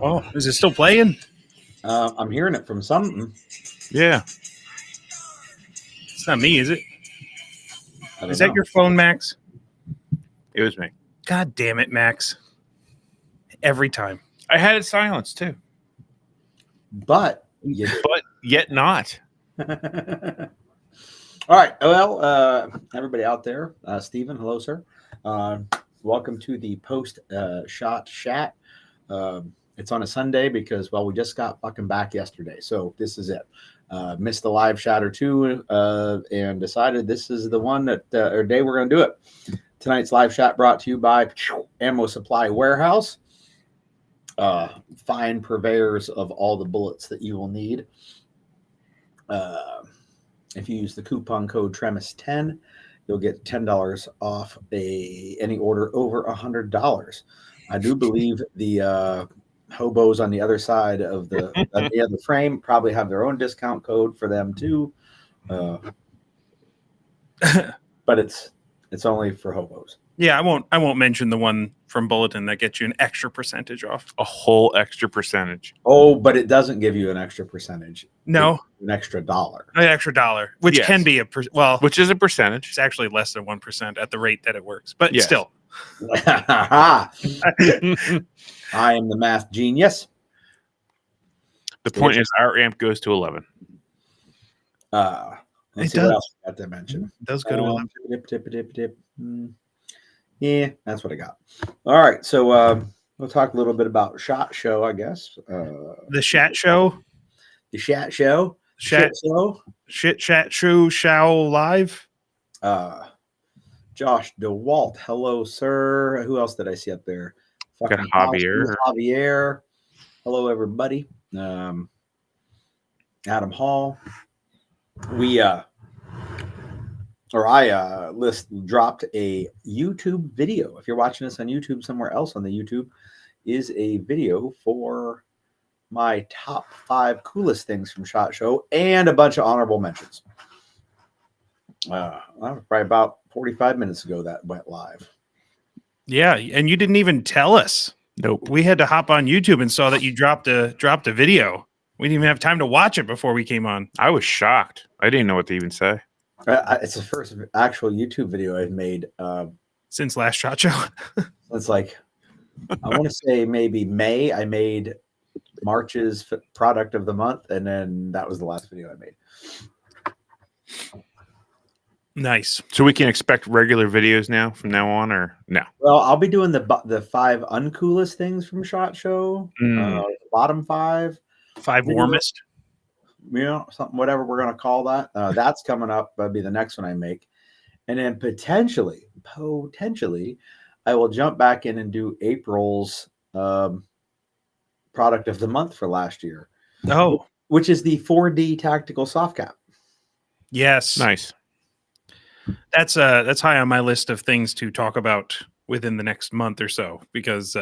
Oh, is it still playing? I'm hearing it from something. Yeah. It's not me, is it? I don't Is know. that your phone, Max? It was me. God damn it, Max. Every time. I had it silenced too. But But yet not. all right. Well, everybody out there, Stephen, hello, sir. Welcome to the post-shot chat. It's on a Sunday because, well, we just got fucking back yesterday. So this is it. Missed the live chat or two and decided this is the one that or day we're going to do it. Tonight's live chat brought to you by Ammo Supply Warehouse. Fine purveyors of all the bullets that you will need. If you use the coupon code TREMIS10, you'll get $10 off any order over $100. I do believe the hobos on the other side of the other frame probably have their own discount code for them too. But it's only for hobos. Yeah, I won't mention the one from Bulletin that gets you an extra percentage off. A whole extra percentage. Oh, but it doesn't give you an extra percentage. No, an extra $1. an extra $1, which Yes. can be Which is a percentage. it's actually less than 1% at the rate that it works, but Yes. still. I am the math genius. The point is our amp goes to 11. Let's It see what does. else I got to mention. It does go to 11. Tip. Yeah, that's what I got. All right, so we'll talk a little bit about SHATSHOW, I guess. The SHATSHOW, The SHATSHOW, SHATSHOW, SHATSHOW live. Josh DeWalt, hello, sir. Who else did I see up there? Got Javier. Javier. Hello, everybody. Adam Hall. I dropped a YouTube video. If you're watching this on YouTube, somewhere else on the YouTube is a video for my top 5 coolest things from SHATSHOW and a bunch of honorable mentions. Probably about 45 minutes ago that went live. Yeah, and you didn't even tell us. Nope. We had to hop on YouTube and saw that you dropped a video. We didn't even have time to watch it before we came on. I was shocked. I didn't know what to even say. It's the first actual YouTube video I've made Since last SHATSHOW. it's like I want to say maybe May. I made March's product of the month, and then that was the last video I made. Nice. So we can expect regular videos now from now on, or no? Well, I'll be doing the 5 uncoolest things from SHATSHOW. Bottom 5. 5 warmest. Something, whatever we're going to call that. That's coming up. That'll be the next one I make. And then potentially, I will jump back in and do April's product of the month for last year. Oh, Which is the 4D tactical soft cap. yes. Nice. That's high on my list of things to talk about within the next month or so because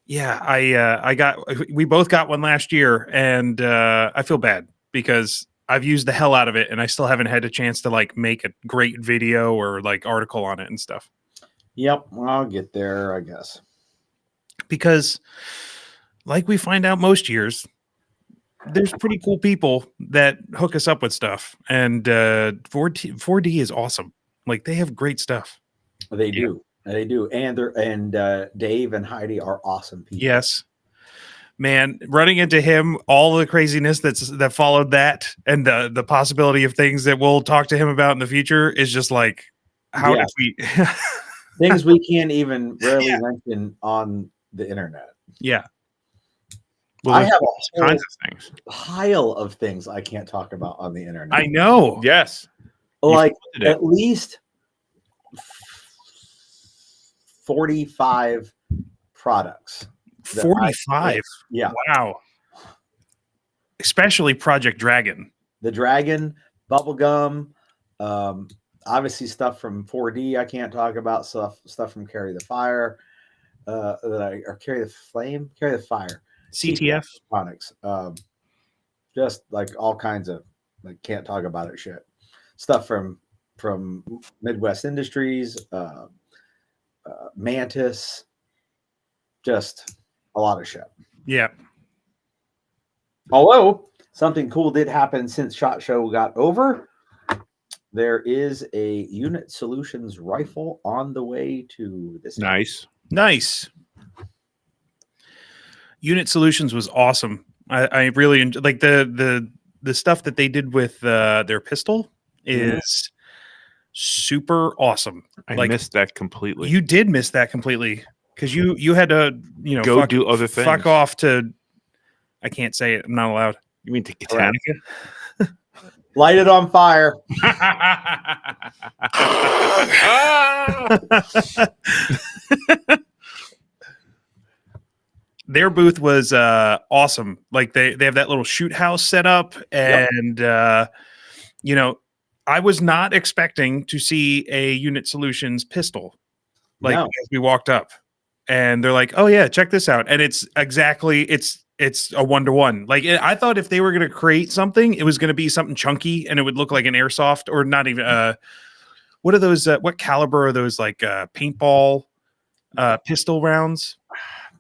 we both got one last year and I feel bad because I've used the hell out of it and I still haven't had a chance to like make a great video or like article on it and stuff. Yep, well, I'll get there, I guess. Because like we find out most years, there's pretty cool people that hook us up with stuff, and 4D is awesome. Like they have great stuff. They do, and Dave and Heidi are awesome people. Yes, man. Running into him, all the craziness that followed that, and the possibility of things that we'll talk to him about in the future is just like how did we things we can't even rarely mention on the internet. Yeah. Well, I have a all kinds of things. Pile of things I can't talk about on the internet. I know. Yes. Like at least 45 products. 45. Yeah. Wow. Especially Project Dragon. The Dragon, Bubblegum, obviously stuff from 4D I can't talk about, stuff from Carry the Fire, Carry the Flame, Carry the Fire. CTF products, just like all kinds of like can't talk about it shit stuff from Midwest Industries, Mantis, just a lot of shit. Yeah. Although something cool did happen since SHATSHOW got over. There is a Unit Solutions rifle on the way to this. Nice. Nice. Unit Solutions was awesome. I really enjoyed, like the stuff that they did with their pistol is super awesome. I Like, missed that completely. you did miss that completely because you had to Go do other things. Fuck off to. I can't say it. I'm not allowed. You mean to Katanica? Light it on fire. Their booth was awesome. Like they have that little shoot house set up, and I was not expecting to see a Unit Solutions pistol. Like as we walked up, and they're like, "Oh yeah, check this out," and it's exactly it's a 1-to-1. Like I thought if they were going to create something, it was going to be something chunky, and it would look like an airsoft, or not even. What are those? What caliber are those? Like paintball pistol rounds?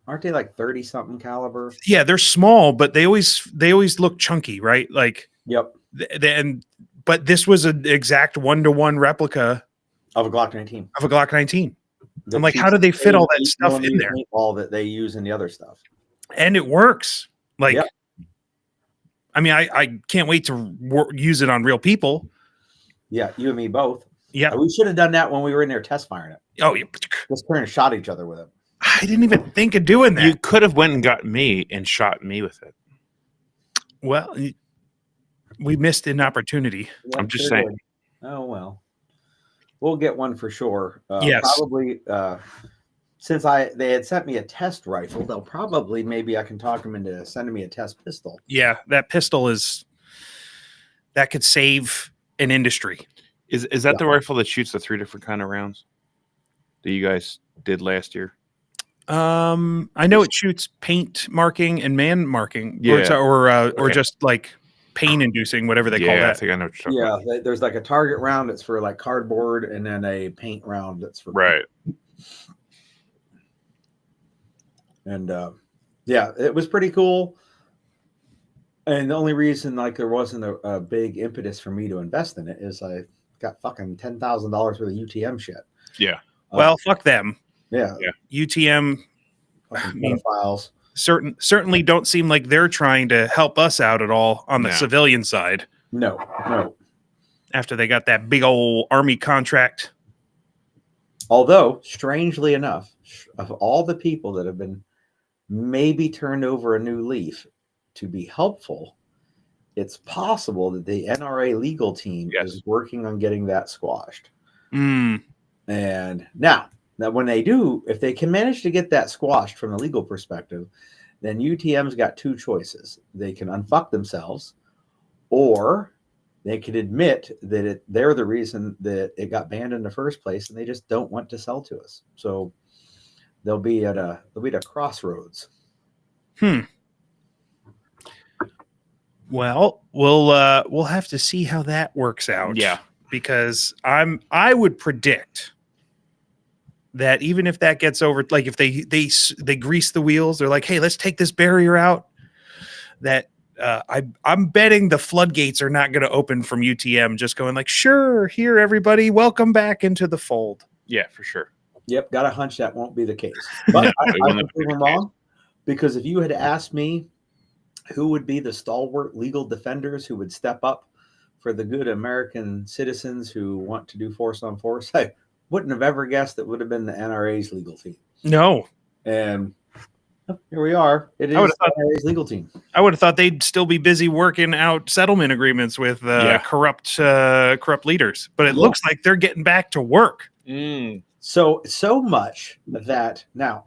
Aren't they like 30 something caliber? Yeah, they're small, but they always look chunky, right? Like but this was an exact 1-to-1 replica of a Glock 19. Of a Glock 19. I'm like, how did they fit all that stuff in there? All that they use in the other stuff, and it works. Like, I mean, I can't wait to use it on real people. Yeah, you and me both. Yeah, we should have done that when we were in there test firing it. Oh, yeah, just turn and shot each other with it. I didn't even think of doing that. You could have went and got me and shot me with it. Well, we missed an opportunity. I'm just saying. Oh well, we'll get one for sure. Yes, probably. Since they had sent me a test rifle, they'll probably maybe I can talk them into sending me a test pistol. Yeah, that pistol that could save an industry. Is that the rifle that shoots the 3 different kind of rounds that you guys did last year? I know it shoots paint marking and man marking, or just like pain inducing, whatever they call that. I think I know what you're talking about. There's like a target round that's for like cardboard, and then a paint round that's for right. And it was pretty cool. And the only reason like there wasn't a big impetus for me to invest in it is I got fucking $10,000 worth of UTM shit. Yeah. Well, fuck them. Yeah. UTM files certainly don't seem like they're trying to help us out at all on the civilian side. No. After they got that big old Army contract. Although, strangely enough, of all the people that have been maybe turned over a new leaf to be helpful, it's possible that the NRA legal team is working on getting that squashed. And now when they do, if they can manage to get that squashed from a legal perspective, then UTM's got two choices. They can unfuck themselves, or they could admit that they're the reason that it got banned in the first place, and they just don't want to sell to us. So they'll be at a crossroads. Well, we'll have to see how that works out. Yeah, because I would predict that even if that gets over, like if they grease the wheels, they're like, hey, let's take this barrier out. That I'm betting the floodgates are not going to open from UTM. Just going like, sure, here everybody, welcome back into the fold. Yeah, for sure. Yep, got a hunch that won't be the case. But I think I'm wrong, because if you had asked me who would be the stalwart legal defenders who would step up for the good American citizens who want to do force on force, I wouldn't have ever guessed it would have been the NRA's legal team. No. And here we are. It is the NRA's legal team. I would have thought they'd still be busy working out settlement agreements with corrupt leaders. But it looks like they're getting back to work. So much that now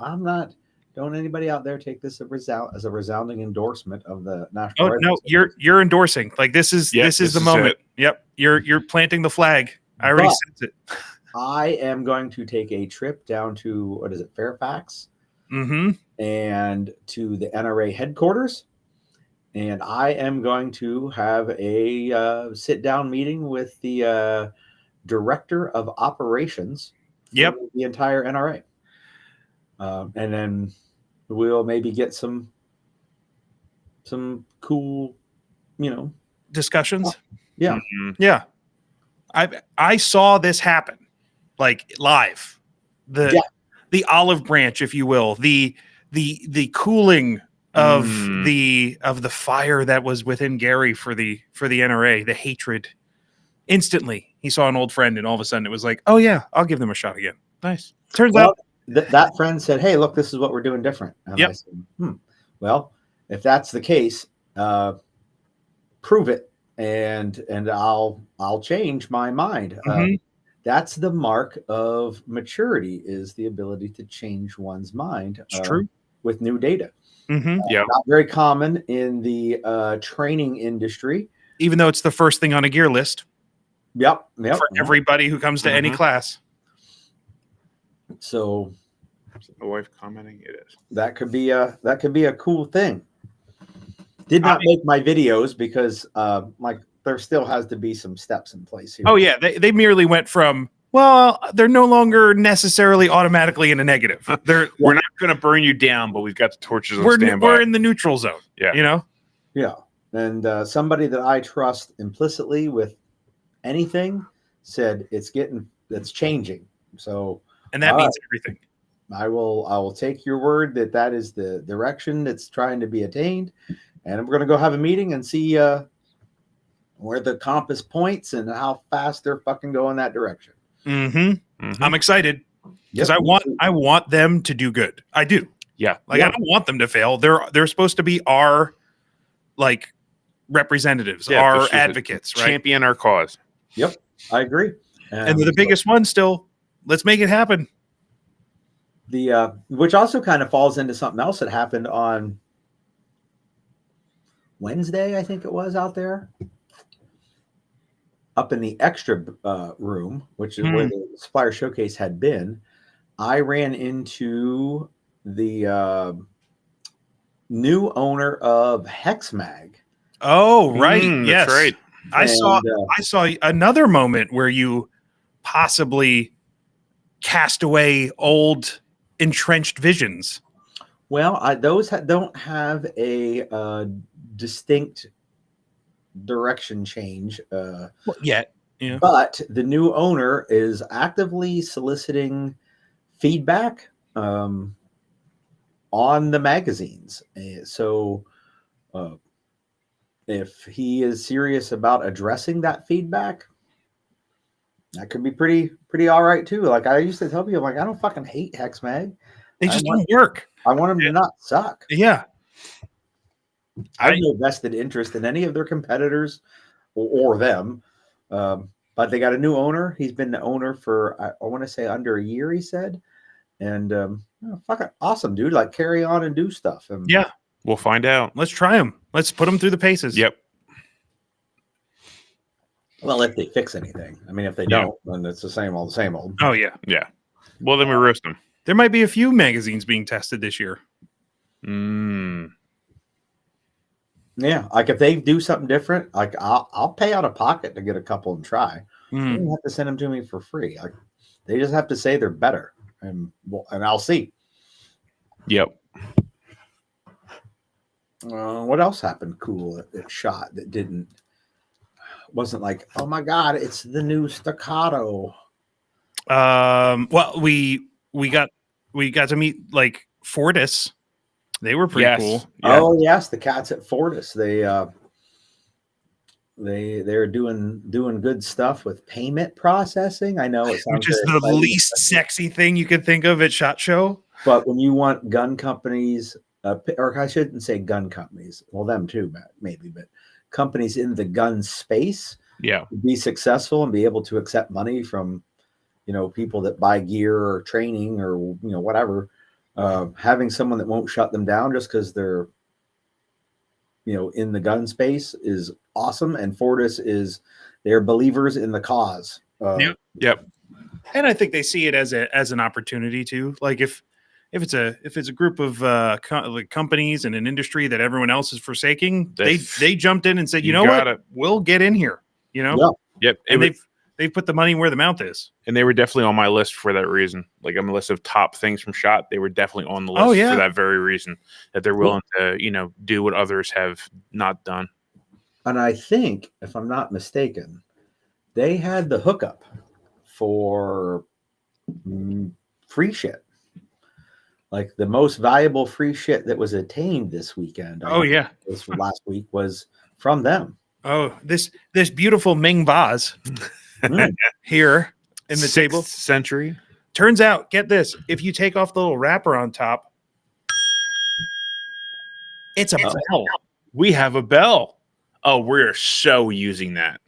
don't anybody out there take this as a resounding endorsement of the national. Oh no, you're endorsing. Like this is the moment. Yep, you're planting the flag. I already sense it. I am going to take a trip down to Fairfax, and to the NRA headquarters, and I am going to have a sit-down meeting with the director of operations. Yep, for the entire NRA, and then we'll maybe get some cool, discussions. yeah. Mhm. Yeah. I saw this happen like live. The olive branch, if you will, the cooling of Mm. the fire that was within Gary for the NRA, the hatred. Instantly, he saw an old friend, and all of a sudden, it was like, "Oh yeah, I'll give them a shot again." Nice. Turns out, that friend said, "Hey, look, this is what we're doing different." And Yep. I said, well, if that's the case, prove it, and I'll change my mind. Mhm. That's the mark of maturity, is the ability to change one's mind. It's true. With new data. Mhm. Yeah. Not very common in the training industry. Even though it's the first thing on a gear list Yep. for everybody who comes to any Mhm. class. So My wife commenting, it is. that could be a cool thing. Did not make my videos because there still has to be some steps in place here. Oh yeah, they merely went from, well, they're no longer necessarily automatically in a negative. We're not going to burn you down, but we've got the torches on We're standby. in the neutral zone. Yeah. You know? Yeah. And somebody that I trust implicitly with anything said it's changing. So, And that means everything. I will take your word that is the direction that's trying to be attained, and I'm going to go have a meeting and see where the compass points and how fast they're fucking going that direction. Mm-hmm. Mhm. I'm excited because Yep. I want them to do good. I do. Yeah. Like I don't want them to fail. They're supposed to be our like representatives, Yeah, our this is a advocates, right? Champion our cause. Yep, I agree. And the biggest one still, let's make it happen. Which also kind of falls into something else that happened on Wednesday, I think it was, out there up in the extra room, which is where the supplier showcase had been. I ran into the new owner of HexMag. Oh, right. Yes. That's right. I saw another moment where you possibly cast away old entrenched visions. Well, those don't have a distinct direction change Yet. Yeah. but the new owner is actively soliciting feedback on the magazines. So if he is serious about addressing that feedback, that could be pretty all right too. Like I used to tell people, like, I don't fucking hate HexMag. They just don't work. I want them to not suck. Yeah. I have no vested interest in any of their competitors or them. But they got a new owner. He's been the owner for, I want to say, under a year, he said. And fucking awesome, dude. Like, carry on and do stuff. And Yeah. We'll find out. Let's try them. Let's put them through the paces. Yep. Well, if they fix anything. I mean, if they don't, then it's the same old. Oh, yeah. Yeah. Well, then we roast them. There might be a few magazines being tested this year. Yeah, like if they do something different, like I'll pay out of pocket to get a couple and try. They don't have to send them to me for free. Like they just have to say they're better, and I'll see. Yep. What else happened cool at SHOT that wasn't like, oh my god, it's the new Staccato. Well, we got to meet like Fortis. They were pretty cool. Yeah. Oh yes, the cats at Fortis. They're doing good stuff with payment processing. I know it sounds which is the least sexy thing you could think of at SHATSHOW. But when you want gun companies, or I shouldn't say gun companies, well, them too, maybe, but companies in the gun space, to be successful and be able to accept money from, people that buy gear or training or whatever. Having someone that won't shut them down just because they're, in the gun space is awesome. And Fortis they're believers in the cause. Yep. And I think they see it as an opportunity too. Like if it's a group of companies and an industry that everyone else is forsaking, they jumped in and said, you know what, we'll get in here. Yep. And they've They've put the money where the mouth is. And they were definitely on my list for that reason. Like on the list of top things from SHOT, they were definitely on the list for that very reason. That they're willing to, do what others have not done. And I think, if I'm not mistaken, they had the hookup for free shit. Like the most valuable free shit that was attained this weekend. This last week was from them. Oh, this beautiful Ming vase here in the 6th table. century. Turns out, get this, if you take off the little wrapper on top, it's a bell. We have a bell. Oh, we're so using that.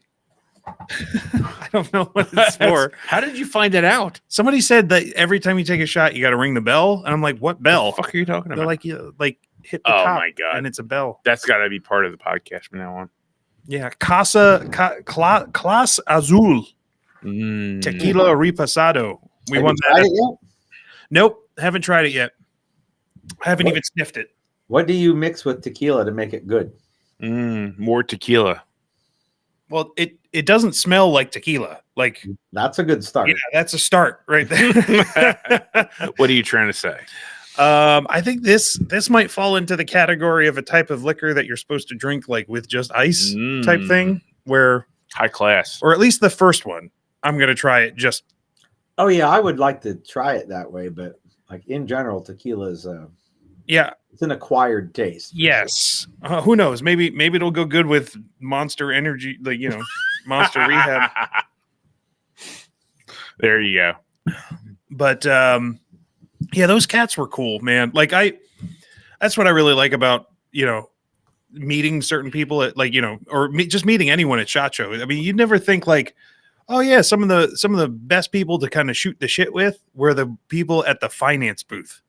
I don't know what it's for. How did you find that out? Somebody said that every time you take a shot, you got to ring the bell. And I'm like, what bell? What the fuck are you talking about? They're like, hit the top. Oh my God. And it's a bell. That's got to be part of the podcast from now on. Yeah. Class Azul. Tequila Repasado. We won that. Nope. Haven't tried it yet. I haven't even sniffed it. What do you mix with tequila to make it good? More tequila. Well, it doesn't smell like tequila. Like, that's a good start. Yeah, that's a start right there. What are you trying to say? I think this might fall into the category of a type of liquor that you're supposed to drink like with just ice type thing, where high class, or at least the first one. I'm gonna try it just. Oh yeah, I would like to try it that way, but like in general, tequila is it's an acquired taste. Yes. Who knows? Maybe it'll go good with Monster Energy, like Monster Rehab. There you go. But yeah, those cats were cool, man. Like that's what I really like about meeting certain people at just meeting anyone at SHATSHOW. I mean, you'd never think like, oh yeah, some of the best people to kind of shoot the shit with were the people at the finance booth.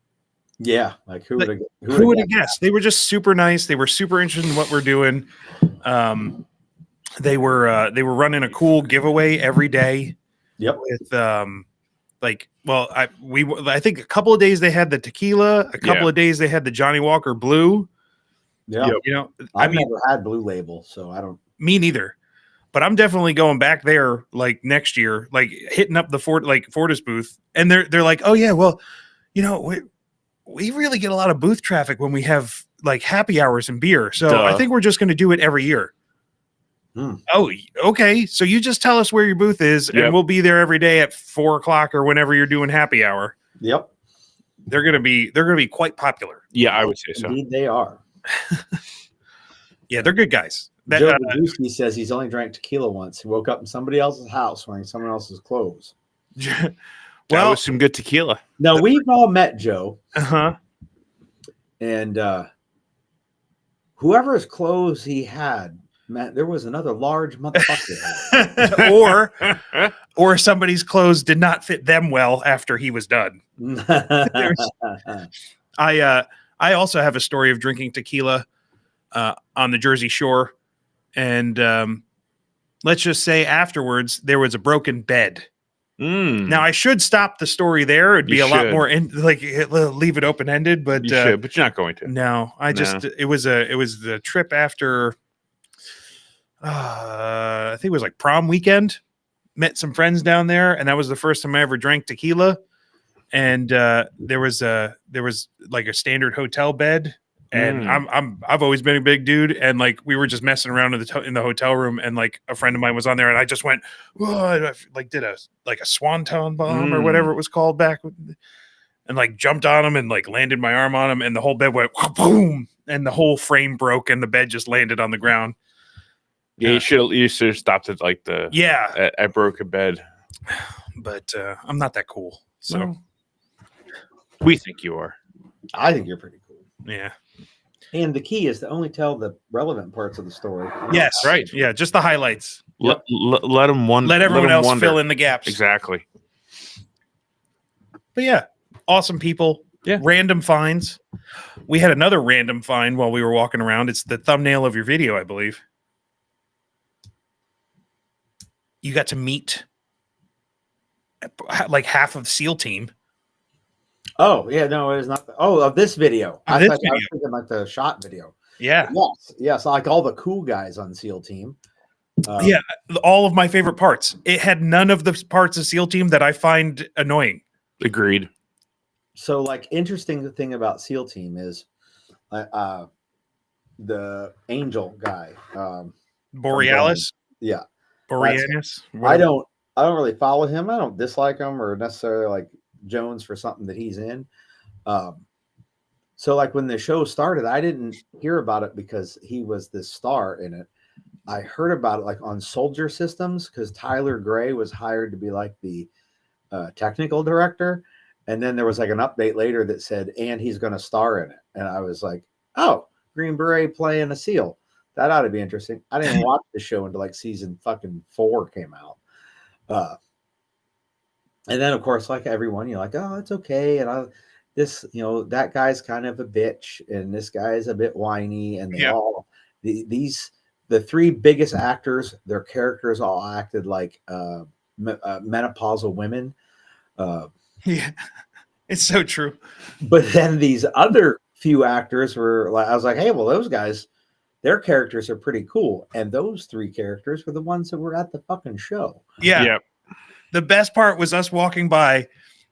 Yeah, like who would have guessed? They were just super nice. They were super interested in what we're doing. They were running a cool giveaway every day. Yep. With I think a couple of days they had the tequila, a couple of days they had the Johnny Walker Blue. Yeah. I've never had Blue Label, so I don't. Me neither. But I'm definitely going back there like next year, like hitting up the Fortis booth, and they're like, oh yeah, well, we really get a lot of booth traffic when we have like happy hours and beer. So I think we're just going to do it every year. Oh, okay. So you just tell us where your booth is and we'll be there every day at 4:00 or whenever you're doing happy hour. Yep. They're going to be quite popular. Yeah, I would say so. Indeed they are. Yeah, they're good guys. Joe Badusky says he's only drank tequila once. He woke up in somebody else's house wearing someone else's clothes. That was some good tequila. No, we've all met Joe. Uh-huh. And whoever's clothes he had, man, there was another large motherfucker. or somebody's clothes did not fit them well after he was done. I also have a story of drinking tequila on the Jersey Shore. And let's just say afterwards, there was a broken bed. Now I should stop the story there. It'd be a lot more leave it open ended, but you should, but you're not going to. No, it was the trip after. I think it was like prom weekend. Met some friends down there, and that was the first time I ever drank tequila. And there was like a standard hotel bed. And I've always been a big dude, and like we were just messing around in the hotel room, and like a friend of mine was on there, and I just went, whoa, like did a swanton bomb or whatever it was called back, and like jumped on him and like landed my arm on him, and the whole bed went boom, and the whole frame broke, and the bed just landed on the ground. Yeah, you should have stopped at like I broke a bed, but I'm not that cool, so we think you are. I think you're pretty cool. Yeah. And the key is to only tell the relevant parts of the story. Yes, right. Yeah, just the highlights. Let them wonder. Let everyone else fill in the gaps. Exactly. But yeah, awesome people. Yeah. Random finds. We had another random find while we were walking around. It's the thumbnail of your video, I believe. You got to meet like half of the SEAL team. Oh, yeah, no, it is not. Of this video. I was thinking like the SHOT video. Yeah. Yes, like all the cool guys on SEAL team. Yeah, all of my favorite parts. It had none of the parts of SEAL Team that I find annoying. Agreed. So, like, interesting thing about SEAL Team is the Angel guy, Borealis. Yeah, Borealis. I don't really follow him. I don't dislike him or necessarily like Jones for something that he's in. So, like, when the show started, I didn't hear about it because he was the star in it. I heard about it like on Soldier Systems because Tyler Gray was hired to be like the technical director. And then there was like an update later that said, and he's going to star in it. And I was like, oh, Green Beret playing a SEAL. That ought to be interesting. I didn't watch the show until like season fucking 4 came out. And then, of course, like everyone, you're like, oh, it's okay. And that guy's kind of a bitch and this guy is a bit whiny. And they all, the 3 biggest actors, their characters all acted like menopausal women. Yeah, it's so true. But then these other few actors were like, I was like, hey, well, those guys, their characters are pretty cool. And those 3 characters were the ones that were at the fucking show. Yeah. Yep. The best part was us walking by,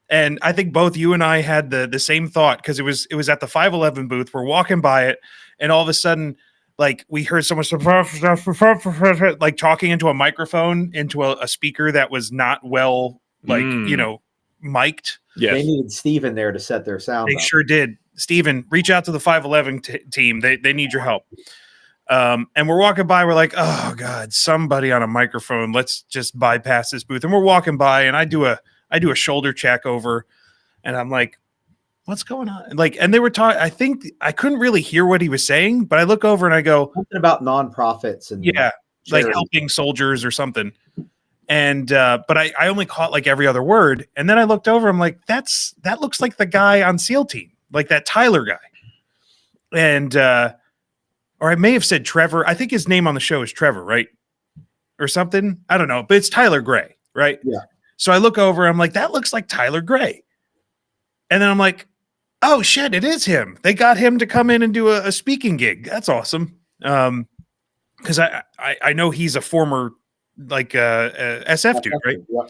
and I think both you and I had the same thought because it was at the 511 booth. We're walking by it, and all of a sudden, like, we heard someone like talking into a microphone into a speaker that was not well, like, mic'd. Yes. They needed Steven there to set their sound. They sure did. Steven, reach out to the 511 team. They need your help. And we're walking by. We're like, oh God, somebody on a microphone. Let's just bypass this booth. And we're walking by, and I do a shoulder check over, and I'm like, what's going on? Like, and they were talking. I think I couldn't really hear what he was saying, but I look over and I go, something about nonprofits and like helping soldiers or something. And but I only caught like every other word. And then I looked over. I'm like, that looks like the guy on SEAL Team, like that Tyler guy. And or I may have said Trevor. I think his name on the show is Trevor, right? Or something. I don't know, but it's Tyler Gray, right? Yeah. So I look over. I'm like, that looks like Tyler Gray. And then I'm like, oh shit, it is him. They got him to come in and do a speaking gig. That's awesome. Because I know he's a former like SF dude, right? Yeah.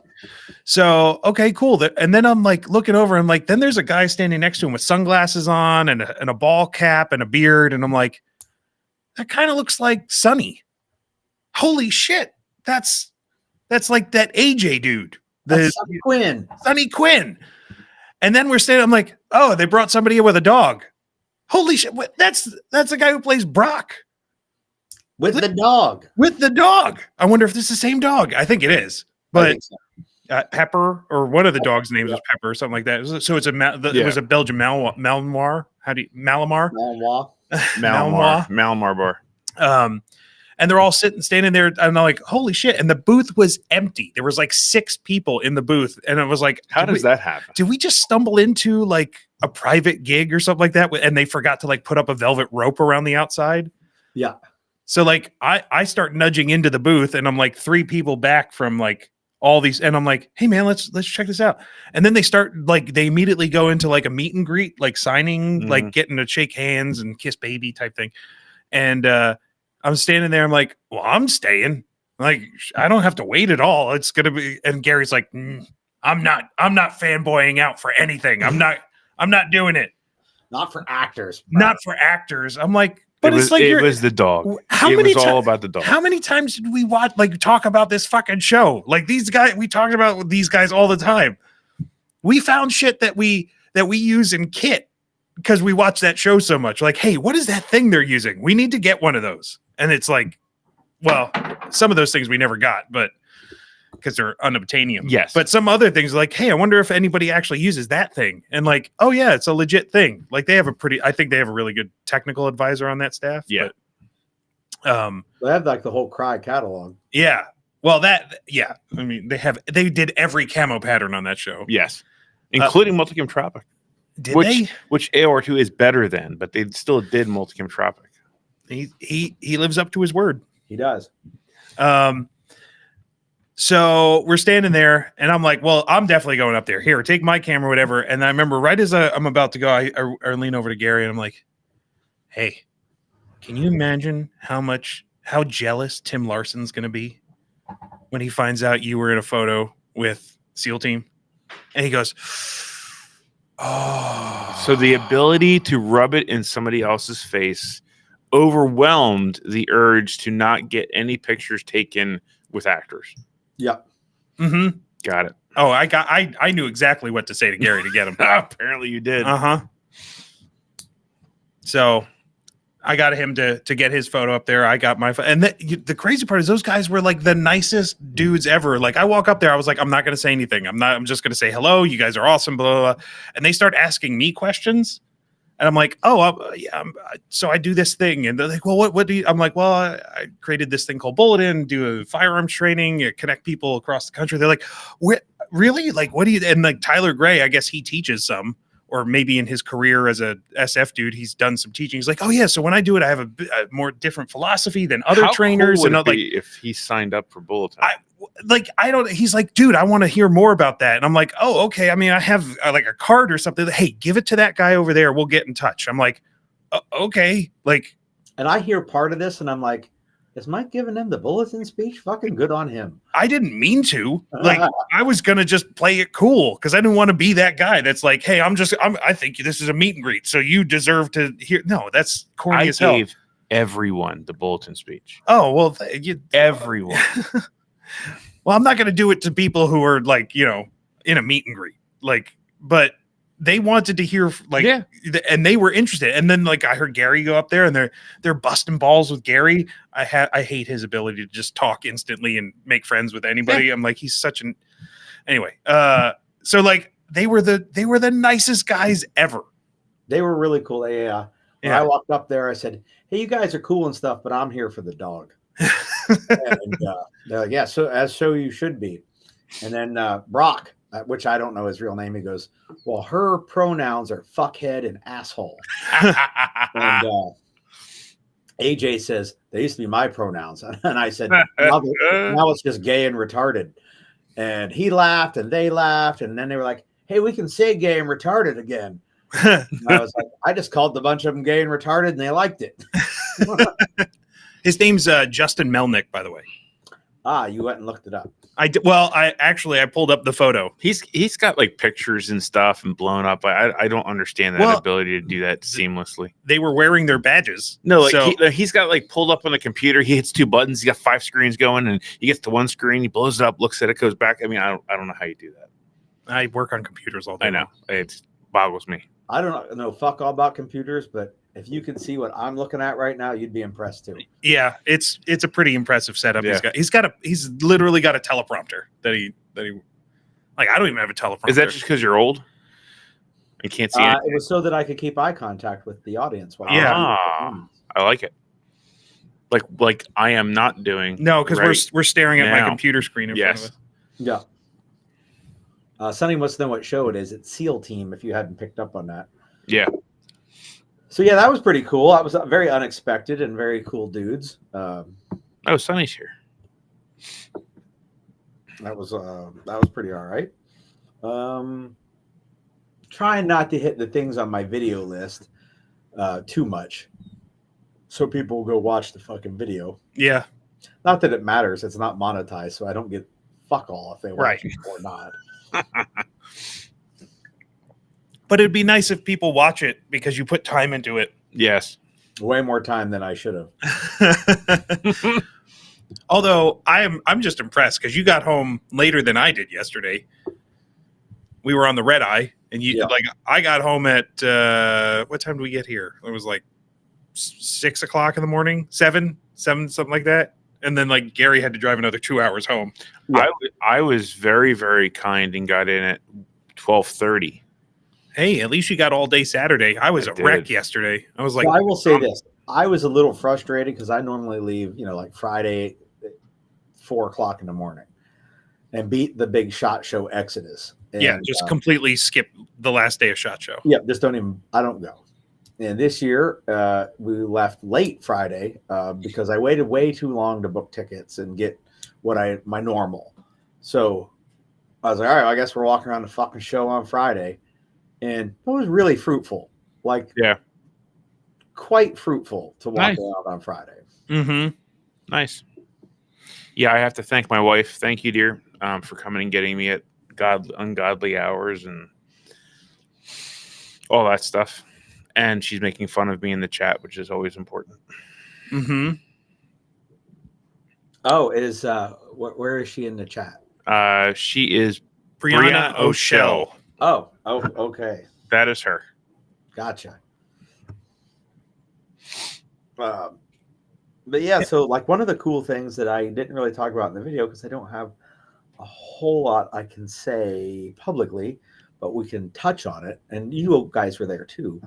So okay, cool. And then I'm like looking over. I'm like, then there's a guy standing next to him with sunglasses on and a ball cap and a beard, and I'm like, that kind of looks like Sonny. Holy shit, that's like that AJ dude, Sonny Quinn. And then we're standing. I'm like, oh, they brought somebody in with a dog. Holy shit, that's the guy who plays Brock. With the dog. With the dog. I wonder if this is the same dog. I think it is. But Pepper, or one of the dog's names was Pepper or something like that. So it's it was a Belgian Malinois. How do you Malamar? Malamar bar. And they're all standing there, and I'm like, holy shit. And the booth was empty. There was like 6 people in the booth. And it was like, how does that happen? Did we just stumble into like a private gig or something like that? And they forgot to like put up a velvet rope around the outside. Yeah. So like I start nudging into the booth, and I'm like 3 people back from like all these, and I'm like, hey man, let's check this out. And then they immediately go into like a meet and greet, like signing, like getting to shake hands and kiss baby type thing. And I'm standing there, I'm like, well, I'm staying. Like, I don't have to wait at all. It's gonna be. And Gary's like, I'm not fanboying out for anything. I'm not doing it. Not for actors. Bro. Not for actors. I'm like, but it was the dog. It was all about the dog. How many times did we talk about this fucking show? Like, these guys, we talked about these guys all the time. We found shit that we use in kit because we watch that show so much. Like, hey, what is that thing they're using? We need to get one of those. And it's like, well, some of those things we never got, but because they're unobtainium. Yes. But some other things like, hey, I wonder if anybody actually uses that thing. And like, oh yeah, it's a legit thing. Like I think they have a really good technical advisor on that staff. Yeah. But, they have like the whole Cry catalog. Yeah. Well, I mean, they did every camo pattern on that show. Yes. Including Multicam Tropic. Which AOR2 is better than, but they still did Multicam Tropic. He lives up to his word. He does. So we're standing there, and I'm like, well, I'm definitely going up there. Here, take my camera, whatever. And I remember right as I'm about to go, I lean over to Gary, and I'm like, hey, can you imagine how much how jealous Tim Larson's going to be when he finds out you were in a photo with SEAL Team? And he goes, oh. So the ability to rub it in somebody else's face overwhelmed the urge to not get any pictures taken with actors. Yep. Mm-hmm. Got it. Oh, I knew exactly what to say to Gary to get him. Apparently you did. Uh-huh. So I got him to get his photo up there. I got my and the crazy part is those guys were like the nicest dudes ever. Like I walk up there, I was like, I'm not going to say anything. I'm just going to say hello. You guys are awesome. Blah, blah, blah. And they start asking me questions, and I'm like, oh yeah. So I do this thing, and they're like, well, what do you? I'm like, well, I created this thing called Bulletin, do a firearms training, connect people across the country. They're like, what? Really? Like, what do you? And like Tyler Gray, I guess he teaches some. Or maybe in his career as a SF dude, he's done some teaching. He's like, oh yeah, so when I do it, I have a more different philosophy than other trainers. Cool would and it be if he signed up for Bulletin? He's like, dude, I want to hear more about that. And I'm like, oh, okay. I mean, I have like a card or something. Hey, give it to that guy over there. We'll get in touch. I'm like, okay. Like, and I hear part of this and I'm like, is Mike giving him the Bulletin speech? Fucking good on him. I didn't mean to. Like, I was gonna just play it cool because I didn't want to be that guy that's like, hey, I think this is a meet and greet, so you deserve to hear. No, that's corny as hell. I gave everyone the Bulletin speech. Oh well, everyone. Well, I'm not gonna do it to people who are like, in a meet and greet, like, but they wanted to hear and they were interested. And then like I heard Gary go up there and they're busting balls with Gary. I hate his ability to just talk instantly and make friends with anybody. I'm like, he's such an anyway. So like they were the nicest guys ever. They were really cool. Yeah. When I walked up there, I said, hey, you guys are cool and stuff, but I'm here for the dog. And they're like, yeah, so you should be. And then Brock, which I don't know his real name, he goes, well, her pronouns are fuckhead and asshole. And AJ says, they used to be my pronouns. And I said, now it's just gay and retarded. And he laughed and they laughed. And then they were like, hey, we can say gay and retarded again. And I was like, I just called the bunch of them gay and retarded and they liked it. His name's Justin Melnick, by the way. Ah, you went and looked it up. I pulled up the photo. He's got like pictures and stuff and blown up. I don't understand that ability to do that seamlessly. They were wearing their badges. No, like he's got like pulled up on the computer. He hits two buttons. He got 5 screens going, and he gets to one screen. He blows it up, looks at it, goes back. I mean, I don't know how you do that. I work on computers all day. I know it boggles me. I don't know fuck all about computers, but if you can see what I'm looking at right now, you'd be impressed too. Yeah, it's a pretty impressive setup. Yeah. He's literally got a teleprompter that he like. I don't even have a teleprompter. Is that just because you're old? You can't see anything? It was so that I could keep eye contact with the audience. I like it. Like I am not doing. No, because we're staring at my computer screen in front of us. Yeah. Sonny wants to know what show it is. It's SEAL Team, if you hadn't picked up on that. Yeah. So, yeah, that was pretty cool. That was very unexpected and very cool dudes. Sonny's here. That was pretty all right. Trying not to hit the things on my video list too much so people will go watch the fucking video. Yeah. Not that it matters. It's not monetized, so I don't get fuck all if they watch it or not. But it'd be nice if people watch it because you put time into it. Yes. Way more time than I should have. Although I'm just impressed because you got home later than I did yesterday. We were on the red eye and I got home at what time did we get here? It was like 6 o'clock in the morning, 7, something like that. And then like Gary had to drive another 2 hours home. Yeah. I was very, very kind and got in at 12:30. Hey, at least you got all day Saturday. I was a wreck yesterday. I was like, I will say this. I was a little frustrated because I normally leave, like Friday at 4 o'clock in the morning and beat the big SHOT Show Exodus. And, just completely skip the last day of SHOT Show. Yeah, I don't go. And this year, we left late Friday because I waited way too long to book tickets and get my normal. So I was like, all right, I guess we're walking around the fucking show on Friday. And it was really fruitful. Quite fruitful to walk around on Friday. Mm-hmm. Nice. Yeah, I have to thank my wife. Thank you, dear, for coming and getting me at ungodly hours and all that stuff. And she's making fun of me in the chat, which is always important. Mm-hmm. Oh, where is she in the chat? She is Brianna O'Shell. Oh, okay. That is her. Gotcha. But yeah, so like one of the cool things that I didn't really talk about in the video because I don't have a whole lot I can say publicly, but we can touch on it. And you guys were there too.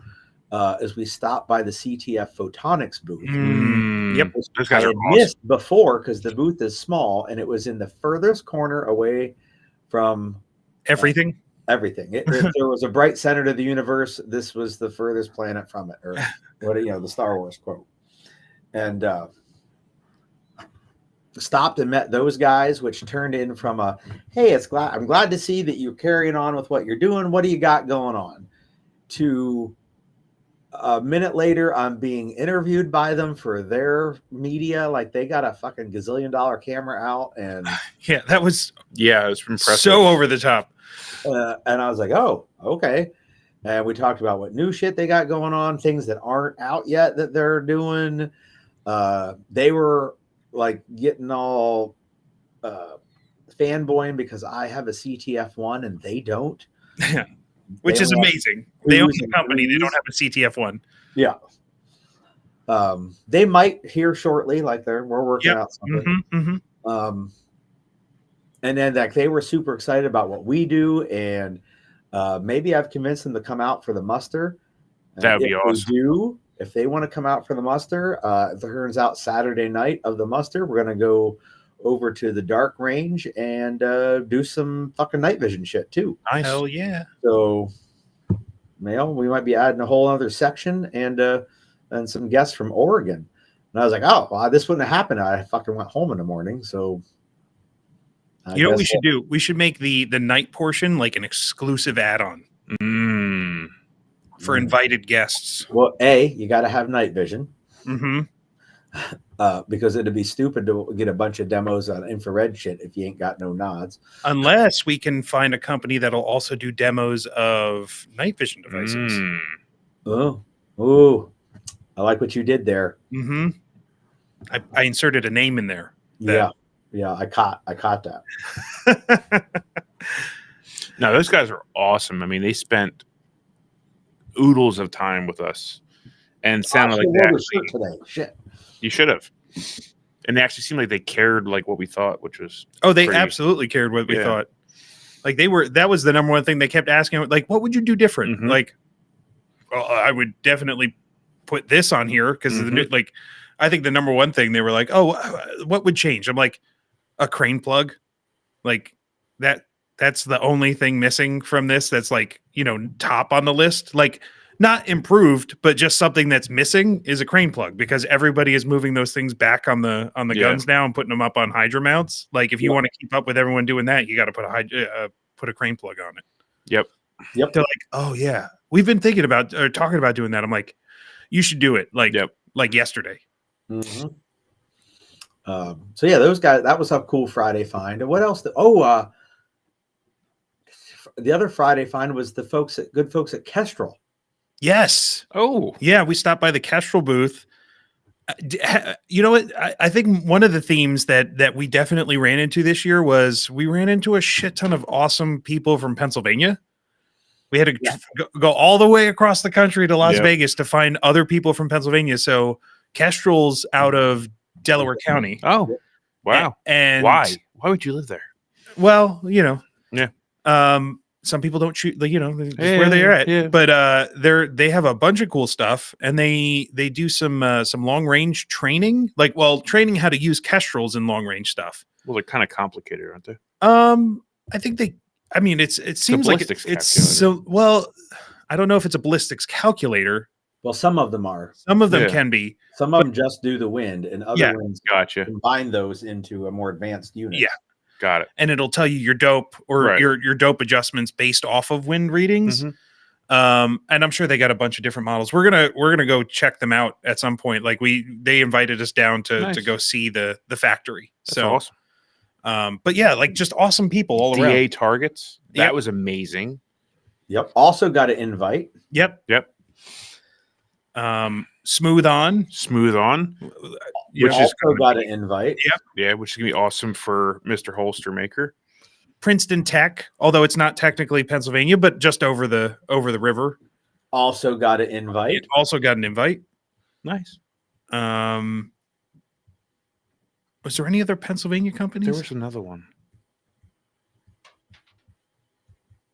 As we stopped by the CTF Photonics booth. Yep, those guys I are had awesome. missed before because the booth is small and it was in the furthest corner away from everything. Everything. If there was a bright center to the universe, this was the furthest planet from it, or the Star Wars quote. And stopped and met those guys, which turned in from a, hey, I'm glad to see that you're carrying on with what you're doing. What do you got going on? To a minute later, I'm being interviewed by them for their media. Like they got a fucking gazillion-dollar camera out, and yeah, that was it was impressive. So over the top. And I was like, oh, okay. And we talked about what new shit they got going on, things that aren't out yet that they're doing. They were like getting all fanboying because I have a CTF1 and they don't. Yeah, which is amazing. They own the company. They don't have a CTF1. Yeah. They might hear shortly, like we're working out something. And then like they were super excited about what we do, and maybe I've convinced them to come out for the muster. That would be awesome. If they want to come out for the muster, it turns out Saturday night of the muster, we're going to go over to the dark range and do some fucking night vision shit too. Nice. Hell yeah. So, we might be adding a whole other section and some guests from Oregon. And I was like, oh, well, this wouldn't have happened. I fucking went home in the morning. So, you know what we should do? We should make the night portion like an exclusive add-on for invited guests. Well, you got to have night vision. Mm-hmm. Because it'd be stupid to get a bunch of demos on infrared shit if you ain't got no nods. Unless we can find a company that'll also do demos of night vision devices. Oh, I like what you did there. Mm-hmm. I inserted a name in there. Yeah, I caught that. No, those guys are awesome. I mean, they spent oodles of time with us and sounded like that. Today. Shit. You should have. And they actually seemed like they cared like what we thought, which was they absolutely cared what we thought. Like that was the number one thing they kept asking, like, what would you do different? Mm-hmm. Like, well, I would definitely put this on here because like I think the number one thing they were like, oh, what would change? I'm like, a crane plug, like that's the only thing missing from this. That's like, top on the list, like not improved, but just something that's missing is a crane plug because everybody is moving those things back on the guns now and putting them up on Hydra mounts. Like if you want to keep up with everyone doing that, you got to put a crane plug on it. Yep. They're like, oh yeah, we've been thinking about or talking about doing that. I'm like, you should do it. Like, like yesterday. Mm-hmm. So yeah, those guys, that was a cool Friday find. And what else? The other Friday find was the good folks at Kestrel. Yes. Oh yeah. We stopped by the Kestrel booth. You know what? I think one of the themes that we definitely ran into this year was we ran into a shit ton of awesome people from Pennsylvania. We had to go all the way across the country to Las Vegas to find other people from Pennsylvania. So Kestrel's out of Delaware County. Oh, wow. And why would you live there? Well, some people don't shoot, just where they're at. Yeah. But they have a bunch of cool stuff, and they do some long range training, training how to use Kestrels in long range stuff. Well, they're kind of complicated, aren't they? I think it seems like it's so well. I don't know if it's a ballistics calculator. Well, some of them are. Some of them can be. Some of them just do the wind, and other ones combine those into a more advanced unit. Yeah. Got it. And it'll tell you your dope or your dope adjustments based off of wind readings. And I'm sure they got a bunch of different models. We're gonna go check them out at some point. Like they invited us down to go see the factory. That's awesome. But yeah, like just awesome people all DA around. targets. That was amazing. Yep. Also got an invite. Yep. Smooth on. Which also got an invite. Yep. Yeah, which is gonna be awesome for Mr. Holster Maker. Princeton Tech, although it's not technically Pennsylvania, but just over the river. Also got an invite. It also got an invite. Nice. Was there any other Pennsylvania companies? There was another one.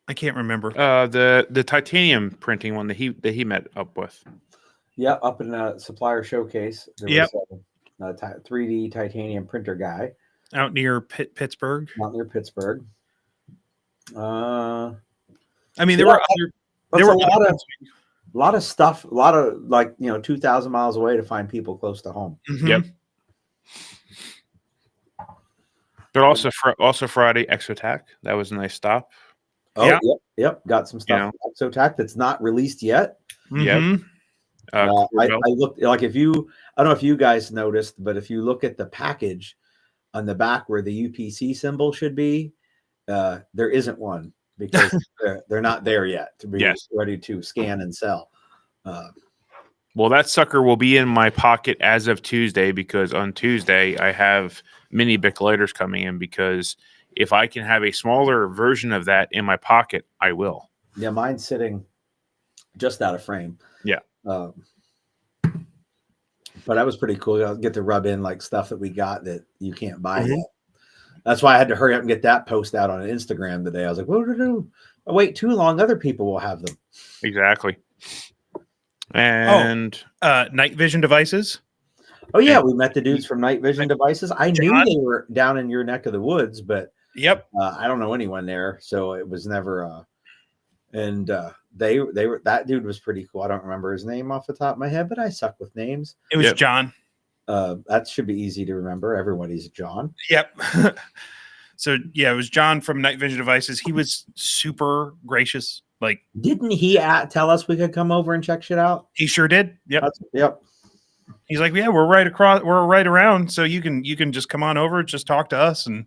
I can't remember. The titanium printing one that he met up with. Yeah, up in a supplier showcase. There was a 3D titanium printer guy out near Pittsburgh. Out near Pittsburgh. I mean, there were a lot of stuff, a lot of 2,000 miles away to find people close to home. Mm-hmm. Yep. But also Friday Exotac. That was a nice stop. Oh, yep. Got some stuff from Exotac that's not released yet. Mm-hmm. Yep. I looked I don't know if you guys noticed, but if you look at the package on the back where the UPC symbol should be, there isn't one because they're not there yet to be ready to scan and sell. Well, that sucker will be in my pocket as of Tuesday because on Tuesday I have mini Bic lighters coming in because if I can have a smaller version of that in my pocket, I will. Yeah, mine's sitting just out of frame. Yeah. But that was pretty cool. I'll get to rub in like stuff that we got that you can't buy yet. That's why I had to hurry up and get that post out on Instagram today. I was like, what to do? I wait too long. Other people will have them. Exactly. And Night Vision Devices. Oh yeah, we met the dudes from Night Vision Devices. I knew they were down in your neck of the woods, but I don't know anyone there, so it was never. They were that dude was pretty cool. I don't remember his name off the top of my head, but I suck with names. It was John. That should be easy to remember. Everybody's John. Yep. So yeah, it was John from Night Vision Devices. He was super gracious. Like, didn't he tell us we could come over and check shit out? He sure did. Yep. Yep. He's like, yeah, we're right around. So you can just come on over, just talk to us. And